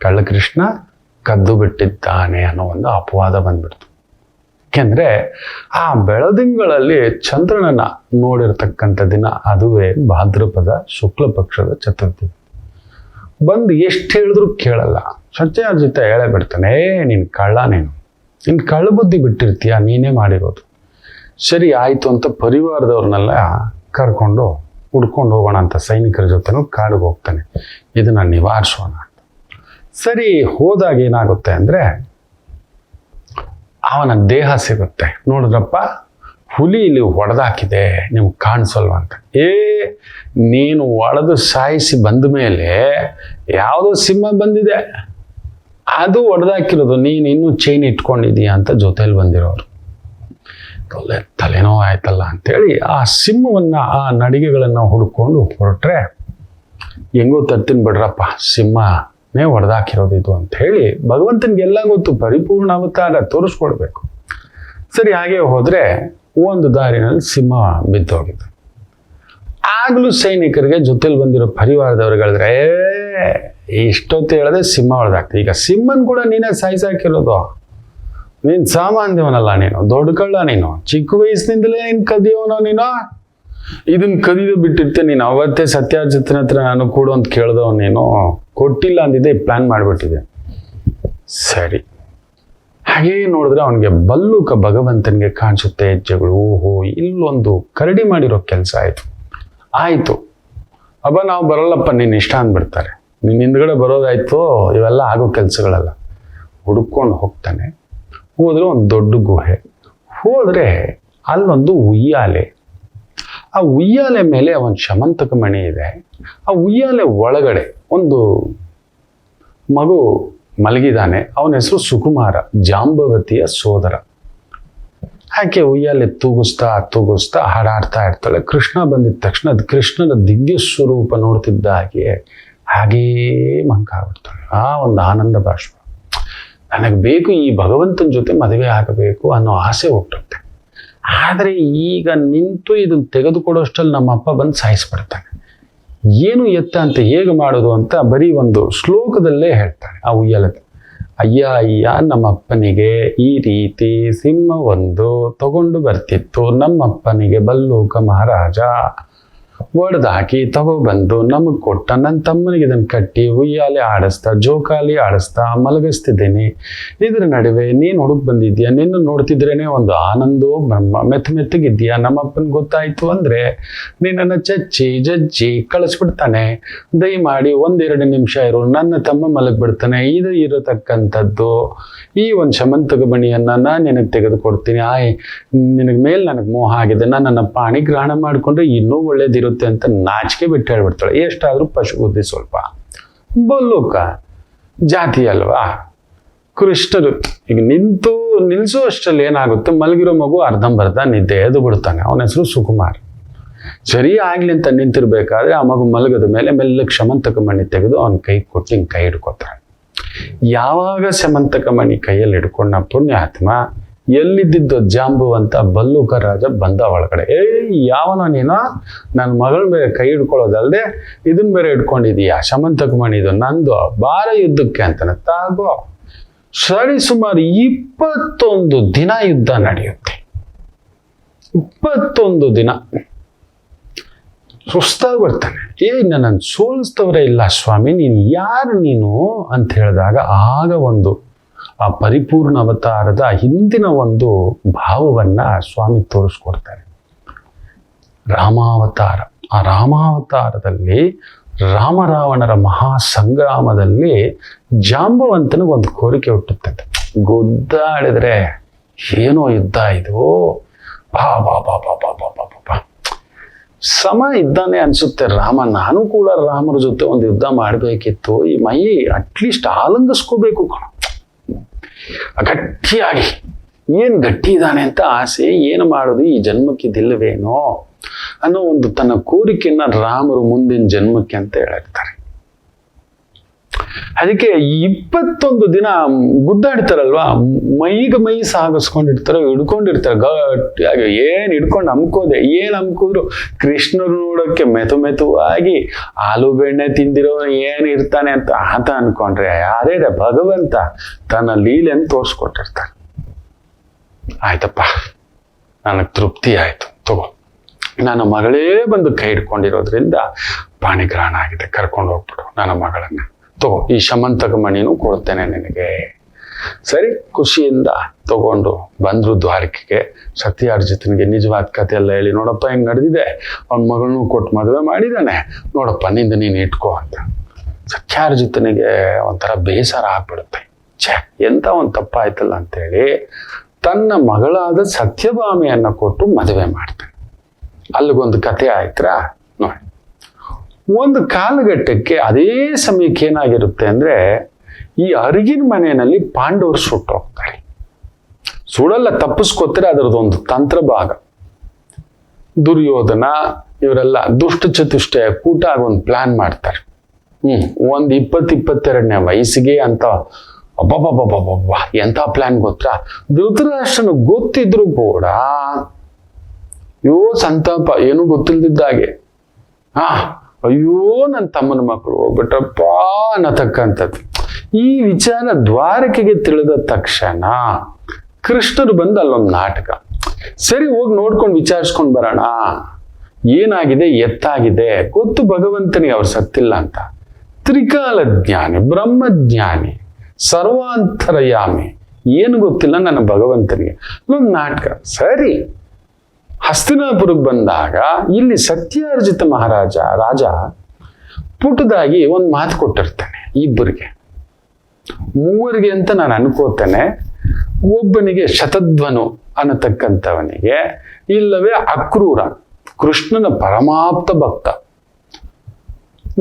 ಕಳ್ಳಕೃಷ್ಣ ಕದ್ದು ಬಿಟ್ಟಿದ್ದಾನೆ ಅನ್ನೋ ಒಂದು ಅಪವಾದ ಬಂದ್ಬಿಡ್ತು. ಯಾಕೆಂದ್ರೆ ಆ ಬೆಳದಿಂಗಳಲ್ಲಿ ಚಂದ್ರನನ್ನ ನೋಡಿರ್ತಕ್ಕಂಥ ದಿನ, ಅದುವೇ ಭಾದ್ರಪದ ಶುಕ್ಲ ಪಕ್ಷದ ಚತುರ್ಥಿ. ಬಂದು ಎಷ್ಟು ಹೇಳಿದ್ರು ಕೇಳಲ್ಲ. ಸತ್ಯಾರ್ಜಿತ ಹೇಳೇ ಬಿಡ್ತಾನೆ, ನೀನು ಕಳ್ಳ, ನಿನ್ ಕಳ್ಳ ಬುದ್ಧಿ ಬಿಟ್ಟಿರ್ತೀಯ, ನೀನೇ ಮಾಡಿರೋದು. ಸರಿ ಆಯ್ತು ಅಂತ ಪರಿವಾರದವ್ರನ್ನೆಲ್ಲ ಕರ್ಕೊಂಡು ಹುಡ್ಕೊಂಡು ಹೋಗೋಣ ಅಂತ ಸೈನಿಕರ ಜೊತೆನೂ ಕಾಡಿಗೆ ಹೋಗ್ತಾನೆ, ಇದನ್ನ ನಿವಾರಿಸೋಣ ಅಂತ. ಸರಿ ಹೋದಾಗ ಏನಾಗುತ್ತೆ ಅಂದ್ರೆ ಅವನ ದೇಹ ಸಿಗುತ್ತೆ. ನೋಡಿದ್ರಪ್ಪ, ಹುಲಿ ಇಲ್ಲಿ ಹೊಡೆದಾಕಿದೆ, ನಿಮ್ಗೆ ಕಾಣಿಸಲ್ವ ಅಂತ. ನೀನು ಒಡೆದು ಸಾಯಿಸಿ ಬಂದ ಮೇಲೆ ಯಾವುದೋ ಸಿಂಹ ಬಂದಿದೆ, ಅದು ಹೊಡೆದಾಕಿರೋದು, ನೀನು ಇನ್ನೂ ಚೈನ್ ಇಟ್ಕೊಂಡಿದೀಯ ಅಂತ ಜೊತೆಲಿ ಬಂದಿರೋರು. ತಲೆನೋ ಆಯ್ತಲ್ಲ ಅಂತೇಳಿ ಆ ಸಿಂಹವನ್ನ, ಆ ನಡಿಗೆಗಳನ್ನ ಹುಡ್ಕೊಂಡು ಹೊರಟ್ರೆ, ಹೆಂಗೋ ತರ್ತೀನಿ ಬಿಡ್ರಪ್ಪ, ಸಿಂಹನೇ ಹೊಡೆದಾಕಿರೋದು ಇದು ಅಂತ ಹೇಳಿ ಭಗವಂತನಿಗೆಲ್ಲ ಗೊತ್ತು, ಪರಿಪೂರ್ಣ ಅವತಾರ ತೋರಿಸ್ಕೊಡ್ಬೇಕು. ಸರಿ ಹಾಗೆ ಹೋದ್ರೆ ಒಂದು ದಾರಿನಲ್ಲಿ ಸಿಂಹ ಬಿದ್ದೋಗಿದ್ದು. ಆಗ್ಲೂ ಸೈನಿಕರಿಗೆ ಜೊತೆಲಿ ಬಂದಿರೋ ಪರಿವಾರದವ್ರಿಗೆ ಹೇಳಿದ್ರೆ, ಇಷ್ಟೊತ್ತು ಹೇಳದೆ ಸಿಂಹ ಹೊಡೆದಾಗ್ತದೆ. ಈಗ ಸಿಂಹನ್ ಕೂಡ ನೀನೇ ಸಾಯಿಸಾಕಿರೋದು, ನೀನ್ ಸಾಮಾನ್ಯವನಲ್ಲ, ನೀನು ದೊಡ್ಡ ಕಳ್ಳ, ನೀನು ಚಿಕ್ಕ ವಯಸ್ಸಿನಿಂದಲೇ ನೀನು ಕದಿಯೋನೋ, ನೀನು ಇದನ್ನ ಕದಿದು ಬಿಟ್ಟಿರ್ತೆ. ನೀನು ಅವತ್ತೇ ಸತ್ಯಾರ್ಜಿತನ ಹತ್ರ ನಾನು ಕೂಡ ಅಂತ ಕೇಳ್ದವ, ನೀನು ಕೊಟ್ಟಿಲ್ಲ ಅಂದಿದ್ದೆ, ಪ್ಲಾನ್ ಮಾಡ್ಬಿಟ್ಟಿದೆ. ಸರಿ ಹಾಗೇ ನೋಡಿದ್ರೆ ಅವನಿಗೆ ಬಲ್ಲೂಕ ಭಗವಂತನಿಗೆ ಕಾಣಿಸುತ್ತೆ ಹೆಜ್ಜೆಗಳು. ಓಹೋ, ಇಲ್ಲೊಂದು ಕರಡಿ ಮಾಡಿರೋ ಕೆಲಸ ಆಯ್ತು ಅಬ್ಬ, ನಾವು ಬರಲ್ಲಪ್ಪ, ನೀನ್ ಇಷ್ಟ ಅಂದ್ಬಿಡ್ತಾರೆ. ನಿನ್ನ ಹಿಂದ್ಗಡೆ ಬರೋದಾಯ್ತು, ಇವೆಲ್ಲ ಆಗೋ ಕೆಲಸಗಳಲ್ಲ. ಹುಡ್ಕೊಂಡು ಹೋಗ್ತಾನೆ. ಹೋದ್ರೆ ಒಂದು ದೊಡ್ಡ ಗುಹೆ. ಹೋದ್ರೆ ಅಲ್ಲೊಂದು ಉಯ್ಯಾಲೆ. ಆ ಉಯ್ಯಾಲೆ ಮೇಲೆ ಒಂದು ಶಮಂತಕ ಮಣಿ ಇದೆ. ಆ ಉಯ್ಯಾಲೆ ಒಳಗಡೆ ಒಂದು ಮಗು ಮಲಗಿದಾನೆ. ಅವನ ಹೆಸರು ಸುಕುಮಾರ, ಜಾಂಬವತಿಯ ಸೋದರ. ಆಕೆ ಉಯ್ಯಾಲೆ ತೂಗಿಸ್ತಾ ಹಾಡಾಡ್ತಾ ಇರ್ತಾಳೆ. ಕೃಷ್ಣ ಬಂದಿದ ತಕ್ಷಣ ಅದು ಕೃಷ್ಣನ ದಿವ್ಯ ಸ್ವರೂಪ ನೋಡ್ತಿದ್ದ ಹಾಗೇ ಮಂಕಾಗ್ಬಿಡ್ತಾಳೆ. ಆ ಒಂದು ಆನಂದ ಬಾಷ್ಪ, ನನಗೆ ಬೇಕು, ಈ ಭಗವಂತನ ಜೊತೆ ಮದುವೆ ಆಗಬೇಕು ಅನ್ನೋ ಆಸೆ ಹುಟ್ಟುತ್ತೆ. ಆದರೆ ಈಗ ನಿಂತು ಇದನ್ನು ತೆಗೆದುಕೊಡೋಷ್ಟಲ್ಲಿ ನಮ್ಮ ಅಪ್ಪ ಬಂದು ಸಾಯಿಸ್ಬಿಡ್ತಾನೆ. ಏನು ಎತ್ತ ಅಂತ ಹೇಗೆ ಮಾಡೋದು ಅಂತ ಬರೀ ಒಂದು ಶ್ಲೋಕದಲ್ಲೇ ಹೇಳ್ತಾನೆ ಆ ಉಯ್ಯಾಲಕ್ಕೆ. ಅಯ್ಯ ನಮ್ಮಪ್ಪನಿಗೆ ಈ ರೀತಿ ಸಿಂಹ ಒಂದು ತಗೊಂಡು ಬರ್ತಿತ್ತು. ನಮ್ಮಪ್ಪನಿಗೆ ಬಲ್ಲೂಕ ಮಹಾರಾಜ ಒಡೆದಾಕಿ ತಗೊಬಂದು ನಮಗ್ ಕೊಟ್ಟ. ನನ್ನ ತಮ್ಮನಿಗೆ ಇದನ್ನು ಕಟ್ಟಿ ಉಯ್ಯಾಲೆ ಆಡಿಸ್ತಾ, ಜೋಕಾಲಿ ಆಡಿಸ್ತಾ ಮಲಗಿಸ್ತಿದ್ದೀನಿ. ಇದ್ರ ನಡುವೆ ನೀನು ಹುಡುಕ್ ಬಂದಿದ್ಯಾ, ನಿನ್ನ ನೋಡ್ತಿದ್ರೇನೆ ಒಂದು ಆನಂದೋ ಬ್ರಹ್ಮ, ಮೆತ್ತಗಿದ್ಯಾ. ನಮ್ಮಪ್ಪನ್ ಗೊತ್ತಾಯ್ತು ಅಂದ್ರೆ ನಿನ್ನನ್ನು ಜಜ್ಜಿ ಕಳಿಸ್ಬಿಡ್ತಾನೆ. ದಯಮಾಡಿ 1-2 ನಿಮಿಷ ಇರು, ನನ್ನ ತಮ್ಮ ಮಲಗ್ಬಿಡ್ತಾನೆ. ಇದು ಇರತಕ್ಕಂಥದ್ದು ಈ ಒಂದು ಶಮಂತಕ ಬಣಿಯನ್ನ ನಾನು ನಿನಗೆ ತೆಗೆದುಕೊಡ್ತೀನಿ. ನಿನಗೆ ಮೇಲೆ ನನಗೆ ಮೋಹ ಆಗಿದೆ, ನನ್ನನ್ನು ಪಾಣಿಗ್ರಹಣ ಮಾಡಿಕೊಂಡ್ರೆ ಇನ್ನೂ ಒಳ್ಳೇದಿರುತ್ತೆ ಅಂತ ನಾಚಿಕೆ ಬಿಟ್ಟು ಹೇಳ್ಬಿಡ್ತಾಳೆ. ಎಷ್ಟಾದ್ರೂ ಪಶು ಬುದ್ಧಿ ಸ್ವಲ್ಪ. ಬಲ್ಲೂಕ ಜಾತಿ ಅಲ್ವಾ. ಕೃಷ್ಣರು ಈಗ ನಿಲ್ಸೋ ಅಷ್ಟರಲ್ಲಿ ಏನಾಗುತ್ತೆ, ಮಲಗಿರೋ ಮಗು ಅರ್ಧಂಬರ್ಧ ನಿದ್ದೆ ಎದ್ದು ಬಿಡ್ತಾನೆ. ಅವನ ಹೆಸರು ಸುಕುಮಾರ್. ಸರಿ ಆಗ್ಲಿ ಅಂತ ನಿಂತಿರ್ಬೇಕಾದ್ರೆ ಆ ಮಗು ಮಲಗದ ಮೇಲೆ ಮೆಲ್ಲಕ್ಕೆ ಶಮಂತಕ ಮಣಿ ತೆಗೆದು ಅವನ ಕೈ ಕೊಟ್ಟು ಹಿಂಗೆ ಕೈ ಹಿಡ್ಕೊತಾಳೆ. ಯಾವಾಗ ಶಮಂತಕ ಮಣಿ ಕೈಯಲ್ಲಿ ಹಿಡ್ಕೊಂಡ ಪುಣ್ಯಾತ್ಮ ಎಲ್ಲಿದ್ದಿದ್ದು ಜಾಂಬುವಂತ ಬಲ್ಲೂಕ ರಾಜ ಬಂದ ಒಳಗಡೆ. ಯಾವನೋ ನೀನು, ನನ್ನ ಮಗಳ ಬೇರೆ ಕೈ ಹಿಡ್ಕೊಳ್ಳೋದಲ್ದೆ ಇದನ್ ಬೇರೆ ಹಿಡ್ಕೊಂಡಿದೀಯಾ, ಶಮಂತಕ ಮಣಿ ಇದು ನಂದು, ಬಾರ ಯುದ್ಧಕ್ಕೆ ಅಂತಾನೆ. ತಾಗೋ. ಸರಿ ಸುಮಾರು 21 ದಿನ ಯುದ್ಧ ನಡೆಯುತ್ತೆ. 21 ದಿನ ಸುಸ್ತಾಗಿ ಬರ್ತಾನೆ. ನನ್ನನ್ನು ಸೋಲಿಸ್ತವ್ರೆ ಇಲ್ಲ ಸ್ವಾಮಿ, ನೀನು ಯಾರು ನೀನು ಅಂತ ಹೇಳಿದಾಗ ಆಗ ಒಂದು ಆ ಪರಿಪೂರ್ಣ ಅವತಾರದ ಹಿಂದಿನ ಒಂದು ಭಾವವನ್ನ ಸ್ವಾಮಿ ತೋರಿಸ್ಕೊಡ್ತಾರೆ. ರಾಮಾವತಾರ. ಆ ರಾಮಾವತಾರದಲ್ಲಿ ರಾಮರಾವಣರ ಮಹಾ ಸಂಗ್ರಾಮದಲ್ಲಿ ಜಾಂಬವಂತನಿಗೆ ಒಂದು ಕೋರಿಕೆ ಹುಟ್ಟುತ್ತದೆ. ಗುದ್ದಾಡಿದ್ರೆ ಏನೋ ಯುದ್ಧ ಇದು, ಬಾ ಬಾ ಬಾ ಬಾ ಬಾ ಬಾ ಬಾ ಬಾ. ಸಮ ಇದ್ದಾನೆ ಅನ್ಸುತ್ತೆ ರಾಮ. ನಾನು ಕೂಡ ರಾಮರ ಜೊತೆ ಒಂದು ಯುದ್ಧ ಮಾಡಬೇಕಿತ್ತು. ಈ ಮೈ ಅಟ್ಲೀಸ್ಟ್ ಆಲಂಗಿಸ್ಕೋಬೇಕು ಕಣ ಗಟ್ಟಿಯಾಗಿ. ಏನು ಗಟ್ಟಿ ಇದ್ದಾನೆ ಅಂತ ಆಸೆ, ಏನು ಮಾಡೋದು ಈ ಜನ್ಮಕ್ಕಿದಿಲ್ಲವೇನೋ ಅನ್ನೋ ಒಂದು ತನ್ನ ಕೋರಿಕೆಯನ್ನ ರಾಮರು ಮುಂದಿನ ಜನ್ಮಕ್ಕೆ ಅಂತ ಹೇಳ್ತಾರೆ. ಅದಕ್ಕೆ 21 ದಿನ ಗುದ್ದಾಡ್ತಾರಲ್ವಾ, ಮೈಗೆ ಮೈ ಸಾಗಿಸ್ಕೊಂಡಿರ್ತಾರೆ, ಹಿಡ್ಕೊಂಡಿರ್ತಾರೆ ಗಟ್ಟಿಯಾಗಿ. ಏನ್ ಹಿಡ್ಕೊಂಡು ಅಮ್ಕೋದೆ, ಏನ್ ಅಮ್ಕಿದ್ರು ಕೃಷ್ಣರು ನೋಡೋಕ್ಕೆ ಮೆತುವಾಗಿ ಹಾಲು ಬೆಣ್ಣೆ ತಿಂದಿರೋ ಏನ್ ಇರ್ತಾನೆ ಅಂತ ಆತ ಅನ್ಕೊಂಡ್ರೆ ಅದೇ ಭಗವಂತ ತನ್ನ ಲೀಲೆಯನ್ನು ತೋರಿಸ್ಕೊಟ್ಟಿರ್ತಾರೆ. ಆಯ್ತಪ್ಪ, ನನಗೆ ತೃಪ್ತಿ ಆಯ್ತು, ತಗೋ. ನನ್ನ ಮಗಳೇ ಬಂದು ಕೈ ಹಿಡ್ಕೊಂಡಿರೋದ್ರಿಂದ ಪಾಣಿಗ್ರಹಣ ಆಗಿದೆ, ಕರ್ಕೊಂಡು ಹೋಗ್ಬಿಡು ನನ್ನ ಮಗಳನ್ನ, ತಗೋ. ಈ ಶಮಂತಕ ಮಣಿನೂ ಕೊಡ್ತೇನೆ ನಿನಗೆ. ಸರಿ, ಖುಷಿಯಿಂದ ತಗೊಂಡು ಬಂದ್ರು ದ್ವಾರಕೆಗೆ. ಸತ್ಯಾರ್ಜಿತನಿಗೆ ನಿಜವಾದ ಕಥೆ ಎಲ್ಲ ಹೇಳಿ, ನೋಡಪ್ಪ ಹೆಂಗ್ ನಡೆದಿದೆ, ಅವನ ಮಗಳನ್ನೂ ಕೊಟ್ಟು ಮದುವೆ ಮಾಡಿದ್ದಾನೆ, ನೋಡಪ್ಪ ನಿಂದು ನೀನು ಇಟ್ಕೋ ಅಂತ. ಸತ್ಯಾರ್ಜಿತನಿಗೆ ಒಂಥರ ಬೇಸರ ಆಗ್ಬಿಡುತ್ತೆ. ಛೇ, ಎಂತ ಒಂದು ತಪ್ಪಾಯ್ತಲ್ಲ ಅಂತೇಳಿ ತನ್ನ ಮಗಳಾದ ಸತ್ಯಭಾಮೆಯನ್ನ ಕೊಟ್ಟು ಮದುವೆ ಮಾಡ್ತಾನೆ. ಅಲ್ಲಿಗೊಂದು ಕಥೆ ಆಯ್ತಾ ನೋಡಿ. ಒಂದು ಕಾಲಘಟ್ಟಕ್ಕೆ ಅದೇ ಸಮಯಕ್ಕೆ ಏನಾಗಿರುತ್ತೆ ಅಂದ್ರೆ, ಈ ಅರಿಗಿನ ಮನೆಯಲ್ಲಿ ಪಾಂಡವರು ಸುಟ್ಟೋಗ್ತಾರೆ. ಸುಡಲ್ಲ, ತಪ್ಪಿಸ್ಕೋತಾರೆ, ಅದರದೊಂದು ತಂತ್ರ ಭಾಗ. ದುರ್ಯೋಧನ ಇವರೆಲ್ಲ ದುಷ್ಟ ಚತುಷ್ಟಯ ಕೂಟ ಆಗಿ ಒಂದು ಪ್ಲಾನ್ ಮಾಡ್ತಾರೆ. ಒಂದು 22ನೇ ವಯಸ್ಸಿಗೆ ಅಂತ. ಅಬ್ಬಬ್ಬಬ್ಬಬ್ಬಬ್ಬ, ಎಂಥ ಪ್ಲಾನ್ ಗೊತ್ತಾ? ಧೃತರಾಷ್ಟ್ರನ ಗೊತ್ತಿದ್ರು ಕೂಡ ಸಂತಾಪ, ಏನೂ ಗೊತ್ತಿಲ್ದಿದ್ದಾಗೆ, ಅಯ್ಯೋ ನನ್ನ ತಮ್ಮನ ಮಕ್ಕಳು ಹೋಗ್ಬಿಟ್ರಪ್ಪ ಅನ್ನತಕ್ಕಂಥದ್ದು. ಈ ವಿಚಾರ ದ್ವಾರಕೆಗೆ ತಿಳಿದ ತಕ್ಷಣ ಕೃಷ್ಣರು ಬಂದು ಅಲ್ಲೊಂದು ನಾಟಕ. ಸರಿ, ಹೋಗಿ ನೋಡ್ಕೊಂಡು ವಿಚಾರಿಸ್ಕೊಂಡು ಬರೋಣ, ಏನಾಗಿದೆ ಎತ್ತಾಗಿದೆ. ಗೊತ್ತು ಭಗವಂತನಿಗೆ ಅವ್ರು ಸತ್ತಿಲ್ಲ ಅಂತ. ತ್ರಿಕಾಲ ಜ್ಞಾನಿ, ಬ್ರಹ್ಮಜ್ಞಾನಿ, ಸರ್ವಾಂತರಯಾಮಿ, ಏನು ಗೊತ್ತಿಲ್ಲ ನನ್ನ ಭಗವಂತನಿಗೆ. ಒಂದು ನಾಟಕ. ಸರಿ, ಹಸ್ತಿನಾಪುರಕ್ಕೆ ಬಂದಾಗ ಇಲ್ಲಿ ಸತ್ಯಾರ್ಜಿತ ರಾಜ ಪುಟ್ಟದಾಗಿ ಒಂದು ಮಾತು ಕೊಟ್ಟಿರ್ತಾನೆ. ಇಬ್ಬರಿಗೆ, ಮೂವರಿಗೆ ಅಂತ ನಾನು ಅನ್ಕೋತೇನೆ. ಒಬ್ಬನಿಗೆ ಶತಧ್ವನು ಅನ್ನತಕ್ಕಂಥವನಿಗೆ, ಇಲ್ಲವೇ ಅಕ್ರೂರ, ಕೃಷ್ಣನ ಪರಮಾಪ್ತ ಭಕ್ತ,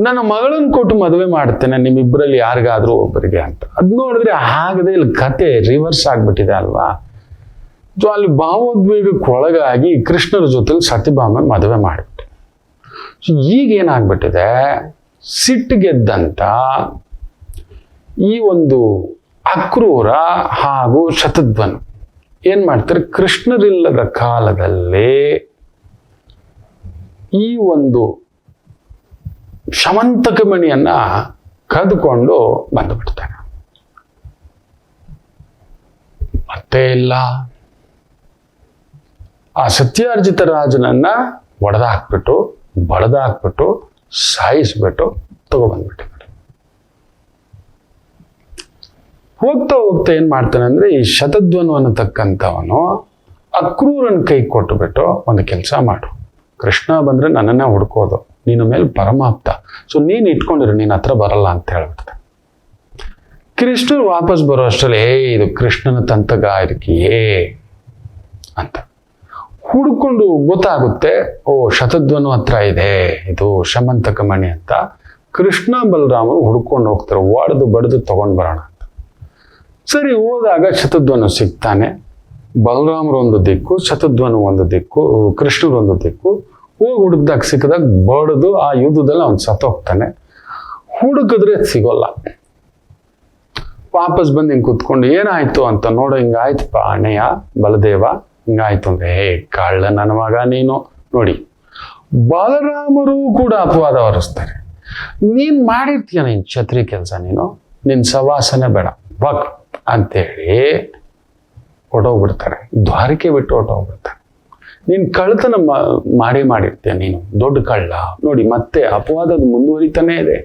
ನನ್ನ ಮಗಳನ್ನು ಕೊಟ್ಟು ಮದುವೆ ಮಾಡ್ತೇನೆ ನಿಮ್ಮಿಬ್ಬರಲ್ಲಿ ಯಾರಿಗಾದ್ರೂ ಒಬ್ಬರಿಗೆ ಅಂತ. ಅದ್ ನೋಡಿದ್ರೆ ಆಗದೆ ಇಲ್ಲಿ ಕತೆ ರಿವರ್ಸ್ ಆಗ್ಬಿಟ್ಟಿದೆ ಅಲ್ವಾ. ಸೊ ಅಲ್ಲಿ ಭಾವೋದ್ವೇಗಕ್ಕೆ ಒಳಗಾಗಿ ಕೃಷ್ಣರ ಜೊತೆಲಿ ಸತ್ಯಭಾಮ ಮದುವೆ ಮಾಡಿಬಿಟ್ಟು. ಸೊ ಈಗ ಏನಾಗ್ಬಿಟ್ಟಿದೆ, ಸಿಟ್ಟಿಗೆದ್ದಂತ ಈ ಒಂದು ಅಕ್ರೂರ ಹಾಗೂ ಶತಧ್ವನು ಏನ್ ಮಾಡ್ತಾರೆ, ಕೃಷ್ಣರಿಲ್ಲದ ಕಾಲದಲ್ಲಿ ಈ ಒಂದು ಶಮಂತಕ ಮಣಿಯನ್ನ ಕದ್ಕೊಂಡು ಬಂದು ಬಿಡ್ತಾನೆ. ಮತ್ತೆ ಇಲ್ಲ, ಆ ಸತ್ಯಾರ್ಜಿತ ರಾಜನನ್ನ ಒಡೆದಾಕ್ಬಿಟ್ಟು ಬಡದಾಕ್ಬಿಟ್ಟು ಸಾಯಿಸ್ಬಿಟ್ಟು ತಗೊಬಂದ್ಬಿಟ್ಟಿದ್ದಾರೆ. ಹೋಗ್ತಾ ಹೋಗ್ತಾ ಏನ್ ಮಾಡ್ತಾನೆ ಅಂದ್ರೆ, ಈ ಶತಧ್ವನು ಅನ್ನತಕ್ಕಂಥವನು ಅಕ್ರೂರನ ಕೈ ಕೊಟ್ಟುಬಿಟ್ಟು, ಒಂದು ಕೆಲಸ ಮಾಡು, ಕೃಷ್ಣ ಬಂದ್ರೆ ನನ್ನನ್ನೇ ಹುಡ್ಕೋದು, ನೀನು ಮೇಲೆ ಪರಮಾಪ್ತ, ಸೊ ನೀನು ಇಟ್ಕೊಂಡಿರು, ನೀನ್ ಹತ್ರ ಬರಲ್ಲ ಅಂತ ಹೇಳ್ಬಿಡ್ತಾನೆ. ಕೃಷ್ಣರು ವಾಪಸ್ ಬರೋ ಅಷ್ಟರಲ್ಲಿ, ಇದು ಕೃಷ್ಣನ ತಂತ್ರಗಾರಿಕೆಯೇ ಅಂತ ಹುಡ್ಕೊಂಡು ಗೊತ್ತಾಗುತ್ತೆ. ಓ, ಶತಧ್ವನು ಹತ್ರ ಇದೆ ಇದು ಶಮಂತಕ ಮಣಿ ಅಂತ. ಕೃಷ್ಣ ಬಲರಾಮರು ಹುಡ್ಕೊಂಡು ಹೋಗ್ತಾರೆ, ಒಡೆದು ಬಡಿದು ತಗೊಂಡ್ ಬರೋಣ ಅಂತ. ಸರಿ, ಹೋದಾಗ ಶತಧ್ವನು ಸಿಗ್ತಾನೆ. ಬಲರಾಮರು ಒಂದು ದಿಕ್ಕು, ಶತಧ್ವನು ಒಂದು ದಿಕ್ಕು, ಕೃಷ್ಣರು ಒಂದು ದಿಕ್ಕು. ಹೋಗಿ ಹುಡುಕ್ದಾಗ ಸಿಕ್ಕದಾಗ ಬಡಿದು ಆ ಯುದ್ಧದಲ್ಲಿ ಅವ್ನು ಸತ್ತೋಗ್ತಾನೆ. ಹುಡುಕಿದ್ರೆ ಸಿಗೋಲ್ಲ. ವಾಪಸ್ ಬಂದು ಹಿಂಗೆ ಕುತ್ಕೊಂಡು ಏನಾಯ್ತು ಅಂತ ನೋಡೋ, ಹಿಂಗಾಯ್ತಪ್ಪ ಅಣ್ಣಯ್ಯ ಬಲದೇವ, ಹಿಂಗಾಯ್ತು ಅಂದ್ರೆ, ಹೇ ಕಳ್ಳ ನನ್ನ ಮಗ ನೀನು. ನೋಡಿ, ಬಲರಾಮರು ಕೂಡ ಅಪವಾದ ಹೊರಿಸ್ತಾರೆ. ನೀನ್ ಮಾಡಿರ್ತೀಯ ನೀನ್ ಛತ್ರಿ ಕೆಲಸ, ನಿನ್ ಸವಾಸನೆ ಬೇಡ ಬಕ್ ಅಂತೇಳಿ ಹೊಟ್ಟೋಗ್ಬಿಡ್ತಾರೆ. ದ್ವಾರಕೆ ಬಿಟ್ಟು ಹೊಟ್ಟೋಗ್ಬಿಡ್ತಾರೆ. ನೀನ್ ಕಳ್ಳತನ ಮಾಡಿರ್ತೀಯ, ನೀನು ದೊಡ್ಡ ಕಳ್ಳ. ನೋಡಿ, ಮತ್ತೆ ಅಪವಾದದ ಮುಂದುವರಿತಾನೆ ಇದೆ.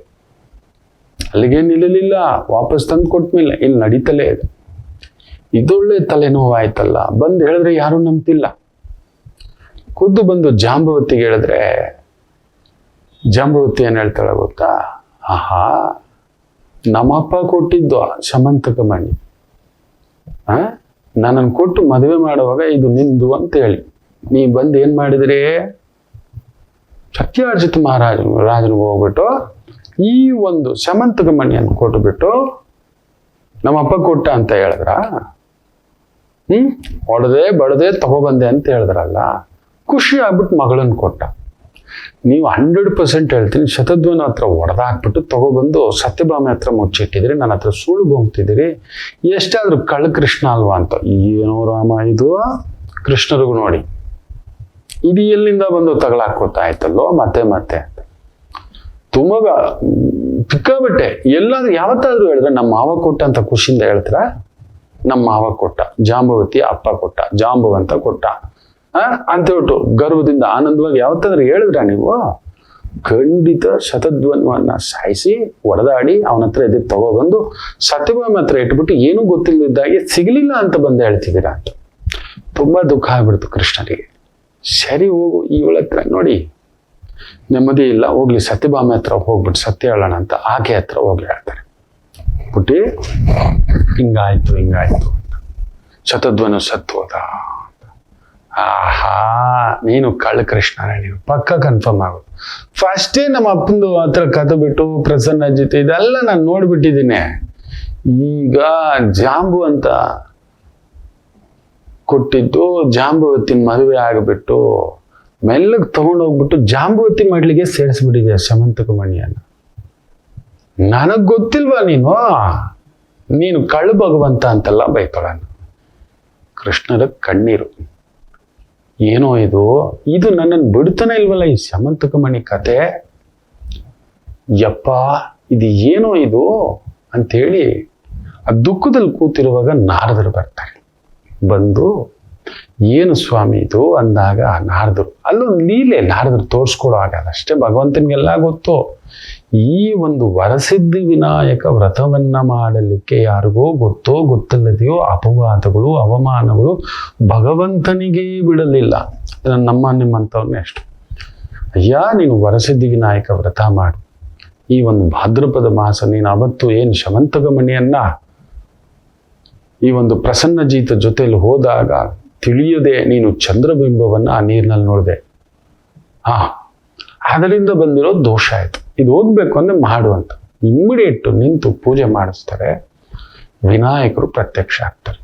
ಅಲ್ಲಿಗೆ ನಿಲ್ಲಲಿಲ್ಲ, ವಾಪಸ್ ತಂದು ಕೊಟ್ಮೇಲೆ ಇಲ್ಲಿ ನಡೀತಲೇ ಇದೆ. ಇದೊಳ್ಳೆ ತಲೆನೋವು ಆಯ್ತಲ್ಲ. ಬಂದು ಹೇಳಿದ್ರೆ ಯಾರು ನಂಬ್ತಿಲ್ಲ. ಖುದ್ದು ಬಂದು ಜಾಂಬವತಿಗೆ ಹೇಳಿದ್ರೆ, ಜಾಂಬವತಿ ಏನ್ ಹೇಳ್ತಾಳೆ ಗೊತ್ತಾ, ಆಹಾ, ನಮ್ಮಪ್ಪ ಕೊಟ್ಟಿದ್ದು ಶಮಂತಕ ಮಣಿ, ನನ್ನನ್ನು ಕೊಟ್ಟು ಮದುವೆ ಮಾಡುವಾಗ ಇದು ನಿಂದು ಅಂತ ಹೇಳಿ ನೀ ಬಂದು ಏನ್ ಮಾಡಿದ್ರಿ, ಸತ್ಯಾರ್ಜಿತ ರಾಜನಿಗೆ ಹೋಗ್ಬಿಟ್ಟು ಈ ಒಂದು ಸಮಂತಕ ಮಣಿಯನ್ನು ಕೊಟ್ಬಿಟ್ಟು ನಮ್ಮಪ್ಪ ಕೊಟ್ಟ ಅಂತ ಹೇಳಿದ್ರ, ಹೊಡೆದೆ ಬಡದೆ ತಗೊಬಂದೆ ಅಂತ ಹೇಳಿದ್ರಲ್ಲ, ಖುಷಿ ಆಗ್ಬಿಟ್ಟು ಮಗಳನ್ನ ಕೊಟ್ಟ. ನೀವು 100% ಹೇಳ್ತೀನಿ, ಶತಧ್ವನ ಹತ್ರ ಹೊಡೆದಾಕ್ಬಿಟ್ಟು ತಗೊಬಂದು ಸತ್ಯಭಾಮೆ ಹತ್ರ ಮುಚ್ಚಿಟ್ಟಿದ್ರಿ, ನನ್ನ ಹತ್ರ ಸುಳ್ಳು ಬೋಗ್ತಿದ್ದೀರಿ, ಎಷ್ಟಾದ್ರೂ ಕಳ್ಳ ಕೃಷ್ಣ ಅಲ್ವಾ ಅಂತ. ಏನೋ ರಾಮ ಇದು ಕೃಷ್ಣರಿಗೂ ನೋಡಿ ಇದು ಎಲ್ಲಿಂದ ಬಂದು ತಗಲಾಕೋತಾ ಆಯ್ತಲ್ಲೋ ಮತ್ತೆ ಮತ್ತೆ ಅಂತ ತುಂಬಾ ಸಿಕ್ಕಾಬಿಟ್ಟೆ. ಎಲ್ಲಾದ್ರೂ ಯಾವತ್ತಾದ್ರೂ ಹೇಳಿದ್ರೆ ನಮ್ಮ ಮಾವ ಕೊಟ್ಟ ಅಂತ ಖುಷಿಯಿಂದ ಹೇಳ್ತೀರಾ? ನಮ್ಮ ಮಾವ ಕೊಟ್ಟ, ಜಾಂಬವತಿ ಅಪ್ಪ ಕೊಟ್ಟ, ಜಾಂಬವಂತ ಕೊಟ್ಟ ಅಂತ ಹೇಳ್ಬಿಟ್ಟು ಗರ್ವದಿಂದ ಆನಂದವಾಗಿ ಯಾವತ್ತಾದ್ರೂ ಹೇಳಿದ್ರ ನೀವು? ಖಂಡಿತ ಶತಧ್ವನ್ವನ್ನ ಸಾಯಿಸಿ ಹೊಡೆದಾಡಿ ಅವನ ಹತ್ರ ಎದ್ದು ತಗೊಬಂದು ಸತ್ಯಭಾಮ ಹತ್ರ ಇಟ್ಬಿಟ್ಟು ಏನೂ ಗೊತ್ತಿಲ್ಲದಿದ್ದಾಗೆ ಸಿಗಲಿಲ್ಲ ಅಂತ ಬಂದು ಹೇಳ್ತಿದ್ದೀರಾ ಅಂತ ತುಂಬಾ ದುಃಖ ಆಗ್ಬಿಡ್ತು ಕೃಷ್ಣರಿಗೆ. ಸರಿ ಹೋಗು, ಇವಳ ಹತ್ರ ನೋಡಿ ನೆಮ್ಮದಿ ಇಲ್ಲ, ಹೋಗ್ಲಿ ಸತ್ಯಭಾಮೆ ಹತ್ರ ಹೋಗ್ಬಿಟ್ಟು ಸತ್ಯ ಹೇಳೋಣ ಅಂತ ಆಕೆ ಹತ್ರ ಹೋಗಿ ಹೇಳ್ತಾರೆ, ಪುಟ್ಟಿ ಹಿಂಗಾಯ್ತು ಅಂತ. ಶತಧ್ವನು ಸತ್ತೋದ. ಆಹಾ, ನೀನು ಕಳ್ಳ ಕೃಷ್ಣನೇ, ನೀನು ಪಕ್ಕ ಕನ್ಫರ್ಮ್ ಆಗೋದು. ಫಸ್ಟೇ ನಮ್ಮ ಅಪ್ಪಂದು ಹತ್ರ ಕತೆ ಬಿಟ್ಟು ಪ್ರಸನ್ನ ಜೊತೆ ಇದೆಲ್ಲ ನಾನು ನೋಡ್ಬಿಟ್ಟಿದ್ದೀನಿ. ಈಗ ಜಾಂಬು ಅಂತ ಕೊಟ್ಟಿದ್ದು ಜಾಂಬವತಿ ಮದುವೆ ಆಗಿಬಿಟ್ಟು ಮೆಲ್ಲಗೆ ತಗೊಂಡೋಗ್ಬಿಟ್ಟು ಜಾಂಬವತಿ ಮಡ್ಲಿಗೆ ಸೇರಿಸ್ಬಿಟ್ಟಿದೆ ಸಮಂತಕ ಮಣಿಯನ್ನ. ನನಗ್ ಗೊತ್ತಿಲ್ವಾ ನೀನು ಕಳ್ಳ ಭಗವಂತ ಅಂತೆಲ್ಲ ಬೈತಾಳ. ಕೃಷ್ಣರ ಕಣ್ಣೀರು. ಏನೋ ಇದು ನನ್ನನ್ನು ಬಿಡ್ತಾನೆ ಇಲ್ವಲ್ಲ ಈ ಸಮಂತಕ ಮಣಿ ಕತೆ, ಯಪ್ಪ ಇದು ಏನೋ ಇದು ಅಂತೇಳಿ ಆ ದುಃಖದಲ್ಲಿ ಕೂತಿರುವಾಗ ನಾರದರು ಬರ್ತಾರೆ. ಬಂದು ಏನು ಸ್ವಾಮಿ ಇದು ಅಂದಾಗ ನಾರದರು, ಅಲ್ಲೊಂದು ಲೀಲೆ ನಾರದರು ತೋರಿಸ್ಕೊಡೋ ಆಗಲ್ಲ ಅಷ್ಟೇ, ಭಗವಂತನಿಗೆಲ್ಲ ಗೊತ್ತು. ಈ ಒಂದು ವರಸಿದ್ಧಿ ವಿನಾಯಕ ವ್ರತವನ್ನ ಮಾಡಲಿಕ್ಕೆ ಯಾರಿಗೋ ಗೊತ್ತೋ ಗೊತ್ತಿಲ್ಲದೆಯೋ ಅಪವಾದಗಳು ಅವಮಾನಗಳು ಭಗವಂತನಿಗೆ ಬಿಡಲಿಲ್ಲ. ನಿಮ್ಮಂಥವ್ರನ್ನೇ ಅಷ್ಟು. ಅಯ್ಯ ನೀನು ವರಸಿದ್ಧಿ ವಿನಾಯಕ ವ್ರತ ಮಾಡು, ಈ ಒಂದು ಭಾದ್ರಪದ ಮಾಸ ನೀನು ಅವತ್ತು ಏನು ಶಮಂತಕ ಮಣಿಯನ್ನ ಈ ಒಂದು ಪ್ರಸನ್ನಜೀತ ಜೊತೆಯಲ್ಲಿ ಹೋದಾಗ ತಿಳಿಯದೆ ನೀನು ಚಂದ್ರಬಿಂಬವನ್ನ ಆ ನೀರಿನಲ್ಲಿ ನೋಡಿದೆ, ಅದರಿಂದ ಬಂದಿರೋ ದೋಷ ಆಯ್ತು, ಇದು ಹೋಗ್ಬೇಕು ಅಂದ್ರೆ ಮಾಡು ಅಂತ ಇಮ್ಮಿಡಿಯೇಟ್ ನಿಂತು ಪೂಜೆ ಮಾಡಿಸ್ತಾರೆ. ವಿನಾಯಕರು ಪ್ರತ್ಯಕ್ಷ ಆಗ್ತಾರೆ.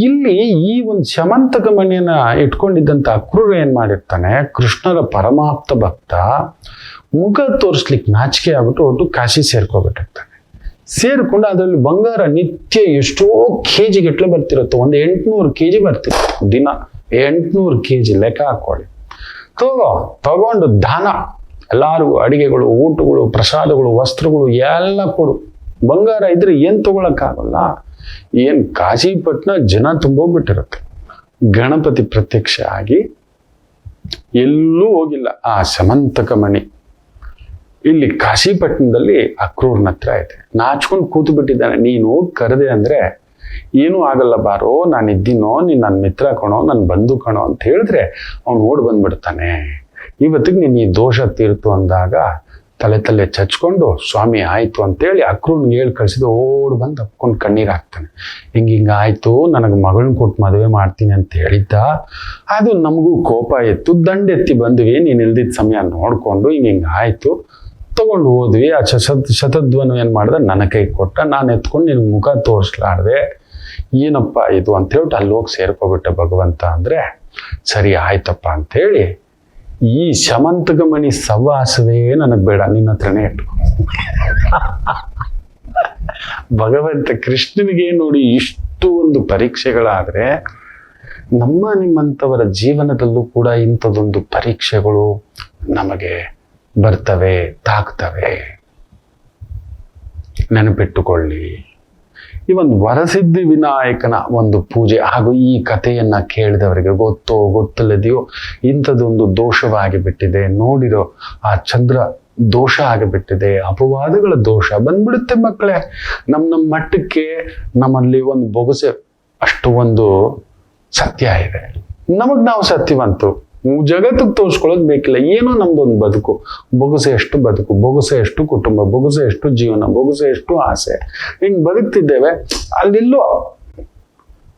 ಇಲ್ಲಿ ಈ ಒಂದು ಶಮಂತಕ ಮಣಿಯನ್ನ ಇಟ್ಕೊಂಡಿದ್ದಂತ ಅಕ್ರೂರ ಏನ್ ಮಾಡಿರ್ತಾನೆ, ಕೃಷ್ಣರ ಪರಮಾಪ್ತ ಭಕ್ತ, ಮುಖ ತೋರಿಸ್ಲಿಕ್ಕೆ ನಾಚಿಕೆ ಆಗ್ಬಿಟ್ಟು ಒಟ್ಟು ಕಾಶಿ ಸೇರ್ಕೊಬಿಟ್ಟಿರ್ತಾನೆ. ಸೇರ್ಕೊಂಡು ಅದರಲ್ಲಿ ಬಂಗಾರ ನಿತ್ಯ ಎಷ್ಟೋ ಕೆಜಿ ಗಟ್ಟಲೆ ಬರ್ತಿರುತ್ತೆ, ಒಂದು 800 kg ಬರ್ತಿರುತ್ತೆ ದಿನ. 800 kg ಲೆಕ್ಕ ಹಾಕೊಳ್ಳಿ. ತಗೊಂಡು ದಾನ, ಎಲ್ಲಾರಿಗೂ ಅಡಿಗೆಗಳು, ಊಟಗಳು, ಪ್ರಸಾದಗಳು, ವಸ್ತ್ರಗಳು ಎಲ್ಲ ಕೊಡು. ಬಂಗಾರ ಇದ್ರೆ ಏನ್ ತಗೊಳಕ್ಕಾಗಲ್ಲ. ಏನ್ ಕಾಶಿಪಟ್ಟಣ ಜನ ತುಂಬೋಗ್ಬಿಟ್ಟಿರುತ್ತೆ. ಗಣಪತಿ ಪ್ರತ್ಯಕ್ಷ ಆಗಿ ಎಲ್ಲೂ ಹೋಗಿಲ್ಲ ಆ ಸಮಂತಕ ಮಣಿ ಇಲ್ಲಿ ಕಾಶಿಪಟ್ಟಣದಲ್ಲಿ ಅಕ್ರೂರ್ನ ಹತ್ರ ಇದೆ. ನಾಚ್ಕೊಂಡು ಕೂತು ಬಿಟ್ಟಿದ್ದಾನೆ. ನೀನು ಹೋಗಿ ಕರೆದೆ ಅಂದ್ರೆ ಏನೂ ಆಗಲ್ಲ, ಬಾರೋ ನಾನು ಇದ್ದೀನೋ, ನೀನ್ ನನ್ನ ಮಿತ್ರ ಕಣೋ, ನನ್ನ ಬಂಧು ಕಣೋ ಅಂತ ಹೇಳಿದ್ರೆ ಅವ್ನು ಓಡ್ ಬಂದ್ಬಿಡ್ತಾನೆ. ಇವತ್ತಿಗೆ ನೀನು ಈ ದೋಷ ತೀರ್ತು ಅಂದಾಗ ತಲೆ ಚಚ್ಕೊಂಡು ಸ್ವಾಮಿ ಆಯ್ತು ಅಂತೇಳಿ ಅಕ್ರೂರ್ನಿಗೆ ಹೇಳಿ ಕಳ್ಸಿದ ಓಡ್ ಬಂದು ತಪ್ಕೊಂಡು ಕಣ್ಣೀರು ಹಾಕ್ತಾನೆ. ಹಿಂಗ ಆಯ್ತು, ನನಗೆ ಮಗಳನ್ನ ಕೊಟ್ಟು ಮದುವೆ ಮಾಡ್ತೀನಿ ಅಂತ ಹೇಳಿದ್ದ, ಅದು ನಮಗೂ ಕೋಪ ಎತ್ತು, ದಂಡೆತ್ತಿ ಬಂದ್ವಿ, ನೀನು ಇಲ್ದಿದ್ದ ಸಮಯ ನೋಡ್ಕೊಂಡು ಹಿಂಗ ಆಯ್ತು ತಗೊಂಡು ಹೋದ್ವಿ. ಆ ಶತಧ್ವನು ಏನ್ ಮಾಡ್ದೆ, ನನ್ನ ಕೈ ಕೊಟ್ಟ, ನಾನು ಎತ್ಕೊಂಡು ನಿನ್ ಮುಖ ತೋರಿಸ್ಲಾರ್ದೆ, ಏನಪ್ಪ ಇದು ಅಂತ ಹೇಳ್ಬಿಟ್ಟು ಅಲ್ಲಿ ಹೋಗಿ ಸೇರ್ಕೊಬಿಟ್ಟೆ ಭಗವಂತ ಅಂದ್ರೆ, ಸರಿ ಆಯ್ತಪ್ಪ ಅಂತೇಳಿ ಈ ಶಮಂತಕ ಮಣಿ ಸವಾಸವೇ ನನಗ್ ಬೇಡ, ನಿನ್ನ ಹತ್ರನೇ ಇಟ್ಕೊ. ಭಗವಂತ ಕೃಷ್ಣನಿಗೆ ನೋಡಿ ಇಷ್ಟು ಒಂದು ಪರೀಕ್ಷೆಗಳಾದ್ರೆ ನಿಮ್ಮಂಥವರ ಜೀವನದಲ್ಲೂ ಕೂಡ ಇಂಥದೊಂದು ಪರೀಕ್ಷೆಗಳು ನಮಗೆ ಬರ್ತವೆ, ತಾಕ್ತವೆ. ನೆನಪಿಟ್ಟುಕೊಳ್ಳಿ, ಈ ಒಂದು ವರಸಿದ್ಧಿ ವಿನಾಯಕನ ಒಂದು ಪೂಜೆ ಹಾಗೂ ಈ ಕಥೆಯನ್ನ ಕೇಳಿದವರಿಗೆ ಗೊತ್ತೋ ಗೊತ್ತಿಲ್ಲದೆಯೋ ಇಂಥದ್ದೊಂದು ದೋಷವಾಗಿ ಬಿಟ್ಟಿದೆ, ನೋಡಿರೋ ಆ ಚಂದ್ರ ದೋಷ ಆಗಿಬಿಟ್ಟಿದೆ, ಅಪವಾದಗಳ ದೋಷ ಬಂದ್ಬಿಡುತ್ತೆ ಮಕ್ಕಳೇ. ನಮ್ಮ ಮಟ್ಟಕ್ಕೆ ನಮ್ಮಲ್ಲಿ ಒಂದು ಬೊಗಸೆ ಅಷ್ಟು ಒಂದು ಸತ್ಯ ಇದೆ. ನಾವು ಸತ್ಯವಂತರು, ಜಗತ್ತಿಗೆ ತೋರಿಸ್ಕೊಳ್ಳೋದು ಬೇಕಿಲ್ಲ. ಏನೋ ನಮ್ದೊಂದು ಬದುಕು, ಬೊಗಸೆ ಎಷ್ಟು ಬದುಕು, ಬೊಗಸೆ ಎಷ್ಟು ಕುಟುಂಬ, ಬೊಗಸೆ ಎಷ್ಟು ಜೀವನ, ಬೊಗಸೆ ಎಷ್ಟು ಆಸೆ, ಹಿಂಗ್ ಬದುಕ್ತಿದ್ದೇವೆ. ಅಲ್ಲೆಲ್ಲೋ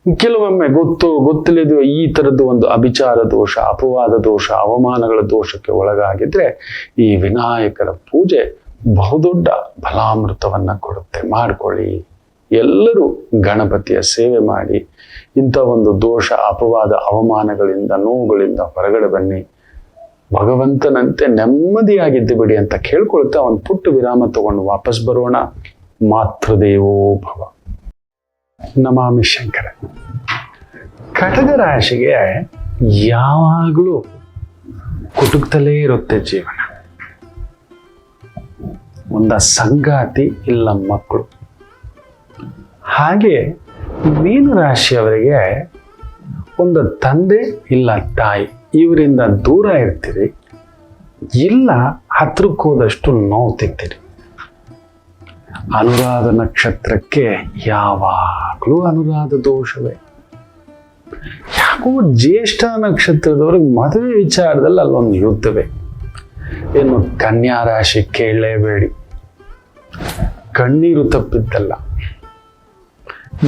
ಕೆಲವೊಮ್ಮೆ ಗೊತ್ತಿಲ್ಲದ ಈ ತರದ್ದು ಒಂದು ಅಭಿಚಾರ ದೋಷ, ಅಪವಾದ ದೋಷ, ಅವಮಾನಗಳ ದೋಷಕ್ಕೆ ಒಳಗಾಗಿದ್ರೆ ಈ ವಿನಾಯಕರ ಪೂಜೆ ಬಹುದೊಡ್ಡ ಫಲಾಮೃತವನ್ನ ಕೊಡುತ್ತೆ. ಮಾಡ್ಕೊಳ್ಳಿ. ಎಲ್ಲರೂ ಗಣಪತಿಯ ಸೇವೆ ಮಾಡಿ ಇಂಥ ಒಂದು ದೋಷ, ಅಪವಾದ, ಅವಮಾನಗಳಿಂದ, ನೋವುಗಳಿಂದ ಹೊರಗಡೆ ಬನ್ನಿ. ಭಗವಂತನಂತೆ ನೆಮ್ಮದಿಯಾಗಿದ್ದು ಬಿಡಿ ಅಂತ ಕೇಳ್ಕೊಳ್ತಾ ಒಂದು ಪುಟ್ಟ ವಿರಾಮ ತಗೊಂಡು ವಾಪಸ್ ಬರೋಣ. ಮಾತೃದೇವೋ ಭವ. ನಮಾಮಿ ಶಂಕರ. ಕಟಕ ರಾಶಿಗೆ ಯಾವಾಗಲೂ ಕುಟುಕ್ತಲೇ ಇರುತ್ತೆ ಜೀವನ. ಒಂದ ಸಂಗಾತಿ ಇಲ್ಲ ಮಕ್ಕಳು. ಹಾಗೆ ಮೀನ ರಾಶಿಯವರಿಗೆ ಒಂದು ತಂದೆ ಇಲ್ಲ ತಾಯಿ, ಇವರಿಂದ ದೂರ ಇರ್ತೀರಿ, ಇಲ್ಲ ಹತ್ರಕ್ಕೆ ಹೋದಷ್ಟು ನೋವು ತಿಂತೀರಿ. ಅನುರಾಧ ನಕ್ಷತ್ರಕ್ಕೆ ಯಾವಾಗಲೂ ಅನುರಾಧ ದೋಷವೇ. ಯಾಕೋ ಜ್ಯೇಷ್ಠ ನಕ್ಷತ್ರದವ್ರಿಗೆ ಮದುವೆ ವಿಚಾರದಲ್ಲಿ ಅಲ್ಲೊಂದು ಯುದ್ಧವೇ. ಇನ್ನು ಕನ್ಯಾ ರಾಶಿ ಕೇಳಲೇಬೇಡಿ, ಕಣ್ಣೀರು ತಪ್ಪಿದ್ದಲ್ಲ.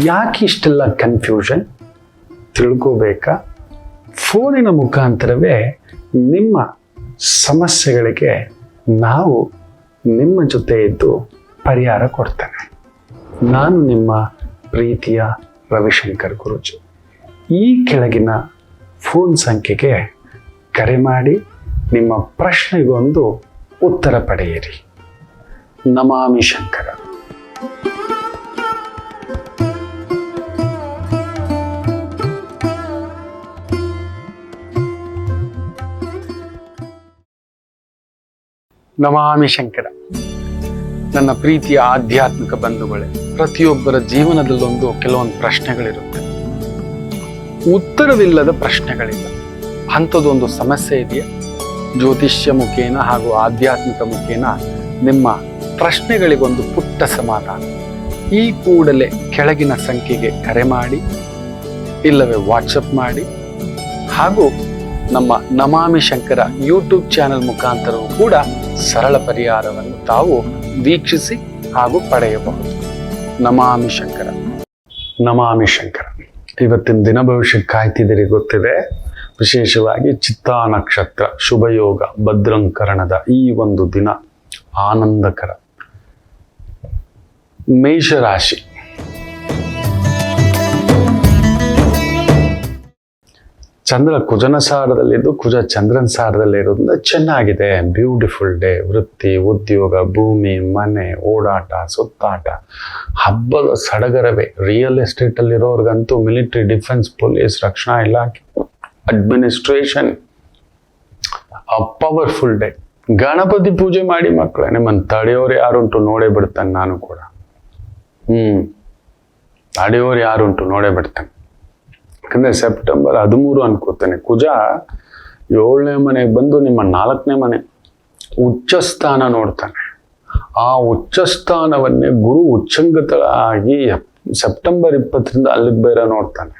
ಯಾಕೆ ಇಷ್ಟೆಲ್ಲ ಕನ್ಫ್ಯೂಷನ್ ತಿಳ್ಕೋಬೇಕಾ? ಫೋನಿನ ಮುಖಾಂತರವೇ ನಿಮ್ಮ ಸಮಸ್ಯೆಗಳಿಗೆ ನಾವು ನಿಮ್ಮ ಜೊತೆ ಇದ್ದು ಪರಿಹಾರ ಕೊಡ್ತೇನೆ. ನಾನು ನಿಮ್ಮ ಪ್ರೀತಿಯ ರವಿಶಂಕರ್ ಗುರೂಜಿ. ಈ ಕೆಳಗಿನ ಫೋನ್ ಸಂಖ್ಯೆಗೆ ಕರೆ ಮಾಡಿ ನಿಮ್ಮ ಪ್ರಶ್ನೆಗೊಂದು ಉತ್ತರ ಪಡೆಯಿರಿ. ನಮಾಮಿ ಶಂಕರ. ನಮಾಮಿ ಶಂಕರ. ನನ್ನ ಪ್ರೀತಿಯ ಆಧ್ಯಾತ್ಮಿಕ ಬಂಧುಗಳೇ, ಪ್ರತಿಯೊಬ್ಬರ ಜೀವನದಲ್ಲೊಂದು ಕೆಲವೊಂದು ಪ್ರಶ್ನೆಗಳಿರುತ್ತೆ. ಉತ್ತರವಿಲ್ಲದ ಪ್ರಶ್ನೆಗಳಿಲ್ಲ. ಅಂಥದ್ದೊಂದು ಸಮಸ್ಯೆ ಇದೆಯಾ? ಜ್ಯೋತಿಷ್ಯ ಮುಖೇನ ಹಾಗೂ ಆಧ್ಯಾತ್ಮಿಕ ಮುಖೇನ ನಿಮ್ಮ ಪ್ರಶ್ನೆಗಳಿಗೊಂದು ಪುಟ್ಟ ಸಮಾಧಾನ. ಈ ಕೂಡಲೇ ಕೆಳಗಿನ ಸಂಖ್ಯೆಗೆ ಕರೆ ಮಾಡಿ, ಇಲ್ಲವೇ ವಾಟ್ಸಪ್ ಮಾಡಿ, ಹಾಗೂ ನಮ್ಮ ನಮಾಮಿ ಶಂಕರ ಯೂಟ್ಯೂಬ್ ಚಾನೆಲ್ ಮುಖಾಂತರವೂ ಕೂಡ ಸರಳ ಪರಿಹಾರವನ್ನು ತಾವು ವೀಕ್ಷಿಸಿ ಹಾಗೂ ಪಡೆಯಬಹುದು. ನಮಾಮಿ ಶಂಕರ. ನಮಾಮಿ ಶಂಕರ. ಇವತ್ತಿನ ದಿನ ಭವಿಷ್ಯಕ್ಕೆ ಕಾಯ್ತಿದ್ದೀರಿ ಗೊತ್ತಿದೆ. ವಿಶೇಷವಾಗಿ ಚಿತ್ತಾ ನಕ್ಷತ್ರ, ಶುಭಯೋಗ, ಭದ್ರಂಕರಣದ ಈ ಒಂದು ದಿನ ಆನಂದಕರ. ಮೇಷರಾಶಿ. ಚಂದ್ರ ಕುಜನ ಸಾರದಲ್ಲಿದ್ದು ಕುಜ ಚಂದ್ರನ ಸಾರದಲ್ಲಿ ಇರೋದ್ರಿಂದ ಚೆನ್ನಾಗಿದೆ. Beautiful day. ವೃತ್ತಿ, ಉದ್ಯೋಗ, ಭೂಮಿ, ಮನೆ, ಓಡಾಟ, ಸುತ್ತಾಟ, ಹಬ್ಬದ ಸಡಗರವೇ. ರಿಯಲ್ ಎಸ್ಟೇಟ್ ಅಲ್ಲಿರೋರ್ಗಂತೂ ಮಿಲಿಟರಿ, ಡಿಫೆನ್ಸ್, ಪೊಲೀಸ್, ರಕ್ಷಣಾ ಇಲಾಖೆ, ಅಡ್ಮಿನಿಸ್ಟ್ರೇಷನ್, ಪವರ್ಫುಲ್ ಡೇ. ಗಣಪತಿ ಪೂಜೆ ಮಾಡಿ ಮಕ್ಕಳೇ. ನಿಮ್ಮನ್ನು ತಡೆಯೋರು ಯಾರುಂಟು ನೋಡೇ ಬಿಡ್ತಾನೆ. ನಾನು ಕೂಡ ತಡೆಯೋರು ಯಾರುಂಟು ನೋಡೇ ಬಿಡ್ತಾನೆ. ಯಾಕಂದ್ರೆ ಸೆಪ್ಟೆಂಬರ್ 13 ಅನ್ಕೋತೇನೆ ಕುಜ 7ನೇ ಮನೆಗೆ ಬಂದು ನಿಮ್ಮ 4ನೇ ಮನೆ ಉಚ್ಚಸ್ಥಾನ ನೋಡ್ತಾನೆ. ಆ ಉಚ್ಚಸ್ಥಾನವನ್ನೇ ಗುರು ಉಚ್ಚಂಗತ ಆಗಿ ಸೆಪ್ಟೆಂಬರ್ 20ರಿಂದ ಅಲ್ಲಿಗೆ ಬೇರೆ ನೋಡ್ತಾನೆ.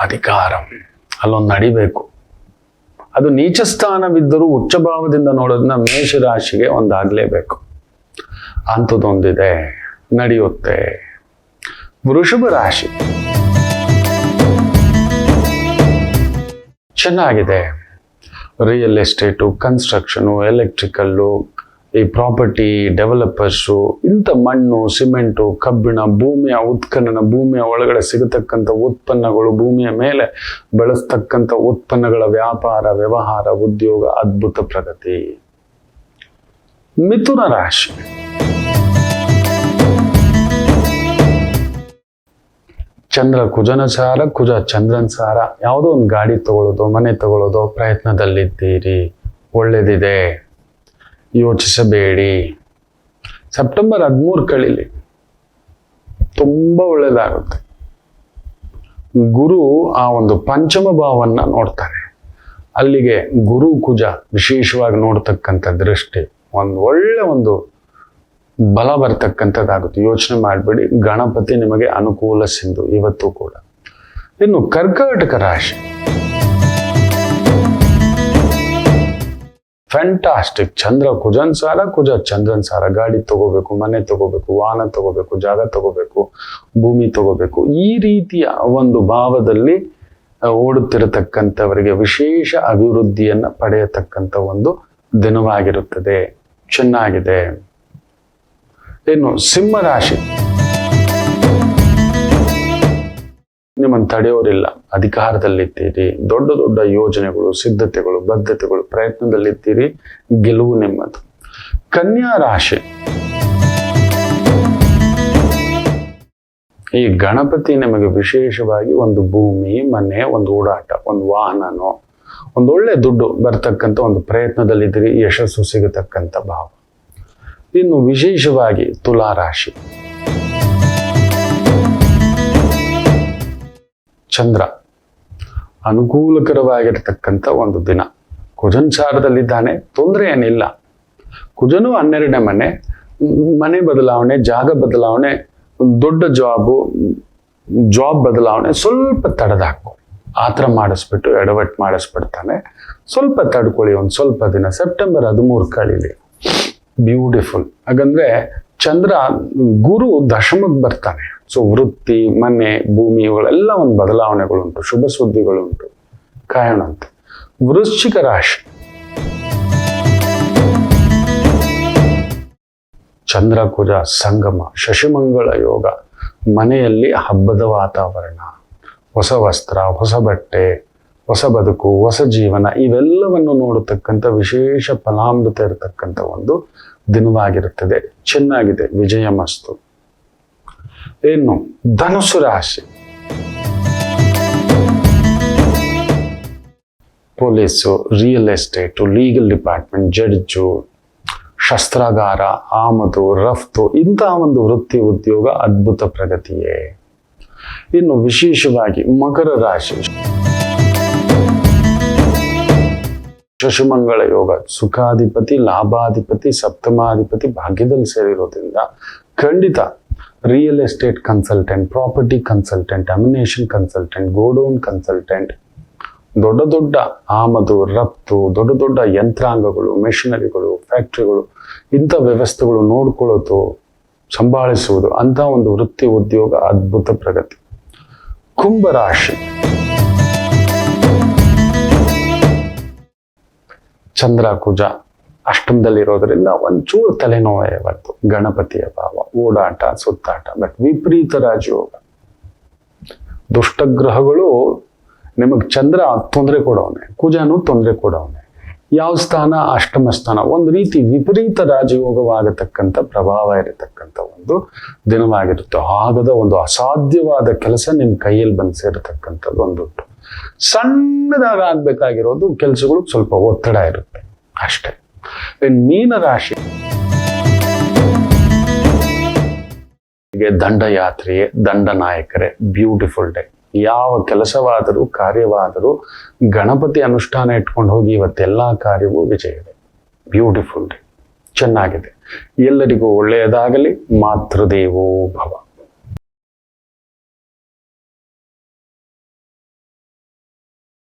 ಅಧಿಕಾರ ಅಲ್ಲೊಂದು ನಡಿಬೇಕು. ಅದು ನೀಚ ಸ್ಥಾನವಿದ್ದರೂ ಉಚ್ಚ ಭಾವದಿಂದ ನೋಡೋದನ್ನ ಮೇಷರಾಶಿಗೆ ಒಂದಾಗಲೇಬೇಕು. ಅಂಥದ್ದೊಂದಿದೆ, ನಡೆಯುತ್ತೆ. ವೃಷಭ ರಾಶಿ ಚೆನ್ನಾಗಿದೆ. ರಿಯಲ್ ಎಸ್ಟೇಟು, ಕನ್ಸ್ಟ್ರಕ್ಷನು, ಎಲೆಕ್ಟ್ರಿಕಲ್ಲು, ಈ ಪ್ರಾಪರ್ಟಿ ಡೆವಲಪರ್ಸು, ಇಂಥ ಮಣ್ಣು, ಸಿಮೆಂಟು, ಕಬ್ಬಿಣ, ಭೂಮಿಯ ಉತ್ಖನನ, ಭೂಮಿಯ ಒಳಗಡೆ ಸಿಗತಕ್ಕಂಥ ಉತ್ಪನ್ನಗಳು, ಭೂಮಿಯ ಮೇಲೆ ಬಳಸ್ತಕ್ಕಂಥ ಉತ್ಪನ್ನಗಳ ವ್ಯಾಪಾರ, ವ್ಯವಹಾರ, ಉದ್ಯೋಗ, ಅದ್ಭುತ ಪ್ರಗತಿ. ಮಿಥುನ ರಾಶಿ. ಚಂದ್ರ ಕುಜನ ಸಾರ, ಕುಜ ಚಂದ್ರನ ಸಾರ. ಯಾವುದೋ ಒಂದು ಗಾಡಿ ತಗೊಳ್ಳೋದು, ಮನೆ ತಗೊಳ್ಳೋದು ಪ್ರಯತ್ನದಲ್ಲಿದ್ದೀರಿ. ಒಳ್ಳೇದಿದೆ, ಯೋಚಿಸಬೇಡಿ. ಸೆಪ್ಟೆಂಬರ್ 13 ಕಳೀಲಿ, ತುಂಬಾ ಒಳ್ಳೇದಾಗುತ್ತೆ. ಗುರು ಆ ಒಂದು ಪಂಚಮ ಭಾವನ್ನ ನೋಡ್ತಾನೆ. ಅಲ್ಲಿಗೆ ಗುರು ಕುಜ ವಿಶೇಷವಾಗಿ ನೋಡ್ತಕ್ಕಂಥ ದೃಷ್ಟಿ ಒಂದು ಬಲ ಬರ್ತಕ್ಕಂಥದ್ದಾಗುತ್ತೆ. ಯೋಚನೆ ಮಾಡಬೇಡಿ. ಗಣಪತಿ ನಿಮಗೆ ಅನುಕೂಲ ಸಿಂಧು ಇವತ್ತು ಕೂಡ. ಇನ್ನು ಕರ್ಕಾಟಕ ರಾಶಿ. ಫ್ಯಾಂಟಾಸ್ಟಿಕ್. ಚಂದ್ರ ಕುಜನ್ ಸಾರ, ಕುಜ ಚಂದ್ರನ್ ಸಾರ. ಗಾಡಿ ತಗೋಬೇಕು, ಮನೆ ತಗೋಬೇಕು, ವಾಹನ ತಗೋಬೇಕು, ಜಾಗ ತಗೋಬೇಕು, ಭೂಮಿ ತಗೋಬೇಕು, ಈ ರೀತಿಯ ಒಂದು ಭಾವದಲ್ಲಿ ಓಡುತ್ತಿರತಕ್ಕಂಥವರಿಗೆ ವಿಶೇಷ ಅಭಿವೃದ್ಧಿಯನ್ನ ಪಡೆಯತಕ್ಕಂಥ ಒಂದು ದಿನವಾಗಿರುತ್ತದೆ. ಚೆನ್ನಾಗಿದೆ. ಇನ್ನು ಸಿಂಹ ರಾಶಿ, ನಿಮ್ಮನ್ನು ತಡೆಯೋರಿಲ್ಲ. ಅಧಿಕಾರದಲ್ಲಿದ್ದೀರಿ, ದೊಡ್ಡ ದೊಡ್ಡ ಯೋಜನೆಗಳು, ಸಿದ್ಧತೆಗಳು, ಬದ್ಧತೆಗಳು, ಪ್ರಯತ್ನದಲ್ಲಿದ್ದೀರಿ, ಗೆಲುವು ನಿಮ್ಮದು. ಕನ್ಯಾ ರಾಶಿ, ಈ ಗಣಪತಿ ನಿಮಗೆ ವಿಶೇಷವಾಗಿ ಒಂದು ಭೂಮಿ, ಮನೆ, ಒಂದು ಓಡಾಟ, ಒಂದು ವಾಹನನೋ, ಒಂದೊಳ್ಳೆ ದುಡ್ಡು ಬರ್ತಕ್ಕಂಥ ಒಂದು ಪ್ರಯತ್ನದಲ್ಲಿದ್ದೀರಿ, ಯಶಸ್ಸು ಸಿಗತಕ್ಕಂಥ ಭಾವ. ಇನ್ನು ವಿಶೇಷವಾಗಿ ತುಲಾ ರಾಶಿ, ಚಂದ್ರ ಅನುಕೂಲಕರವಾಗಿರತಕ್ಕಂಥ ಒಂದು ದಿನ. ಕುಜನ್ ಚಾರದಲ್ಲಿದ್ದಾನೆ, ತೊಂದರೆ ಏನಿಲ್ಲ. ಕುಜನು 12ನೇ ಮನೆ ಬದಲಾವಣೆ, ಜಾಗ ಬದಲಾವಣೆ, ದೊಡ್ಡ ಜಾಬ್ ಬದಲಾವಣೆ ಸ್ವಲ್ಪ ತಡೆದಾಕೋ. ಆತರ ಮಾಡಿಸ್ಬಿಟ್ಟು ಎಡವಟ್ಟು ಮಾಡಿಸ್ಬಿಡ್ತಾನೆ. ಸ್ವಲ್ಪ ತಡ್ಕೊಳ್ಳಿ, ಒಂದು ಸ್ವಲ್ಪ ದಿನ. ಸೆಪ್ಟೆಂಬರ್ 13 ಕಳೀಲಿ. ಬ್ಯೂಟಿಫುಲ್. ಹಾಗಂದ್ರೆ ಚಂದ್ರ ಗುರು ದಶಮಕ್ಕೆ ಬರ್ತಾನೆ. ಸೊ ವೃತ್ತಿ, ಮನೆ, ಭೂಮಿ ಇವುಗಳೆಲ್ಲ ಒಂದು ಬದಲಾವಣೆಗಳುಂಟು, ಶುಭ ಸುದ್ದಿಗಳುಂಟು. ಕಾಯೋಣಂತೆ. ವೃಶ್ಚಿಕ ರಾಶಿ, ಚಂದ್ರ ಕುಜ ಸಂಗಮ, ಶಶಿಮಂಗಳ ಯೋಗ. ಮನೆಯಲ್ಲಿ ಹಬ್ಬದ ವಾತಾವರಣ, ಹೊಸ ವಸ್ತ್ರ, ಹೊಸ ಬಟ್ಟೆ, ಹೊಸ ಬದುಕು, ಹೊಸ ಜೀವನ, ಇವೆಲ್ಲವನ್ನು ನೋಡತಕ್ಕಂಥ ವಿಶೇಷ ಫಲಾಮೃತ ಇರತಕ್ಕಂಥ ಒಂದು ದಿನವಾಗಿರುತ್ತದೆ. ಚೆನ್ನಾಗಿದೆ. ವಿಜಯ ಮಸ್ತು. ಏನು ಧನುಸು ರಾಶಿ, police, real estate, legal department, judge, ಶಸ್ತ್ರಾಗಾರ, ಆಮದು, ರಫ್ತು, ಇಂತಹ ಒಂದು ವೃತ್ತಿ ಉದ್ಯೋಗ ಅದ್ಭುತ ಪ್ರಗತಿಯೇ. ಇನ್ನು ವಿಶೇಷವಾಗಿ ಮಕರ ರಾಶಿ, ಶಶಿಮಂಗಳ ಯೋಗ, ಸುಖಾಧಿಪತಿ, ಲಾಭಾಧಿಪತಿ, ಸಪ್ತಮಾಧಿಪತಿ ಭಾಗ್ಯದಲ್ಲಿ ಸೇರಿರೋದ್ರಿಂದ ಖಂಡಿತ real estate consultant, property consultant, ಅಮಿನೇಷನ್ ಕನ್ಸಲ್ಟೆಂಟ್, ಗೋಡೌನ್ ಕನ್ಸಲ್ಟೆಂಟ್, ದೊಡ್ಡ ದೊಡ್ಡ ಆಮದು, ರಫ್ತು, ದೊಡ್ಡ ದೊಡ್ಡ ಯಂತ್ರಾಂಗಗಳು, ಮೆಷಿನರಿಗಳು, ಫ್ಯಾಕ್ಟ್ರಿಗಳು, ಇಂಥ ವ್ಯವಸ್ಥೆಗಳು ನೋಡ್ಕೊಳ್ಳೋದು, ಸಂಭಾಳಿಸುವುದು, ಅಂತ ಒಂದು ವೃತ್ತಿ ಉದ್ಯೋಗ ಅದ್ಭುತ ಪ್ರಗತಿ. ಕುಂಭರಾಶಿ, ಚಂದ್ರ ಕುಜ ಅಷ್ಟಮದಲ್ಲಿರೋದ್ರಿಂದ ಒಂಚೂರು ತಲೆನೋವು ಇವತ್ತು. ಗಣಪತಿಯ ಭಾವ, ಓಡಾಟ, ಸುತ್ತಾಟ, ಬಟ್ ವಿಪರೀತ ರಾಜಯೋಗ. ದುಷ್ಟಗ್ರಹಗಳು ನಿಮಗೆ ಚಂದ್ರ ತೊಂದರೆ ಕೊಡೋನೆ, ಕುಜನು ತೊಂದರೆ ಕೊಡೋನೆ. ಯಾವ ಸ್ಥಾನ? ಅಷ್ಟಮ ಸ್ಥಾನ. ಒಂದು ರೀತಿ ವಿಪರೀತ ರಾಜಯೋಗವಾಗತಕ್ಕಂಥ ಪ್ರಭಾವ ಇರತಕ್ಕಂಥ ಒಂದು ದಿನವಾಗಿರುತ್ತೆ. ಆಗದ ಒಂದು ಅಸಾಧ್ಯವಾದ ಕೆಲಸ ನಿಮ್ಮ ಕೈಯಲ್ಲಿ ಬಂದು ಸೇರತಕ್ಕಂಥದ್ದು ಒಂದುಂಟು. ಸಣ್ಣದಾಗ ಆಗ್ಬೇಕಾಗಿರೋದು ಕೆಲಸಗಳು ಸ್ವಲ್ಪ ಒತ್ತಡ ಇರುತ್ತೆ ಅಷ್ಟೇ. ಮೀನರಾಶಿ, ದಂಡಯಾತ್ರೆಯೇ, ದಂಡನಾಯಕರೇ, ಬ್ಯೂಟಿಫುಲ್ ಡೇ. ಯಾವ ಕೆಲಸವಾದರೂ, ಕಾರ್ಯವಾದರೂ ಗಣಪತಿ ಅನುಷ್ಠಾನ ಇಟ್ಕೊಂಡು ಹೋಗಿ ಇವತ್ತೆಲ್ಲ ಕಾರ್ಯವೂ ವಿಜಯವೇ. Beautiful day. ಚೆನ್ನಾಗಿದೆ. ಎಲ್ಲರಿಗೂ ಒಳ್ಳೆಯದಾಗಲಿ. ಮಾತೃದೇವೋ ಭವ.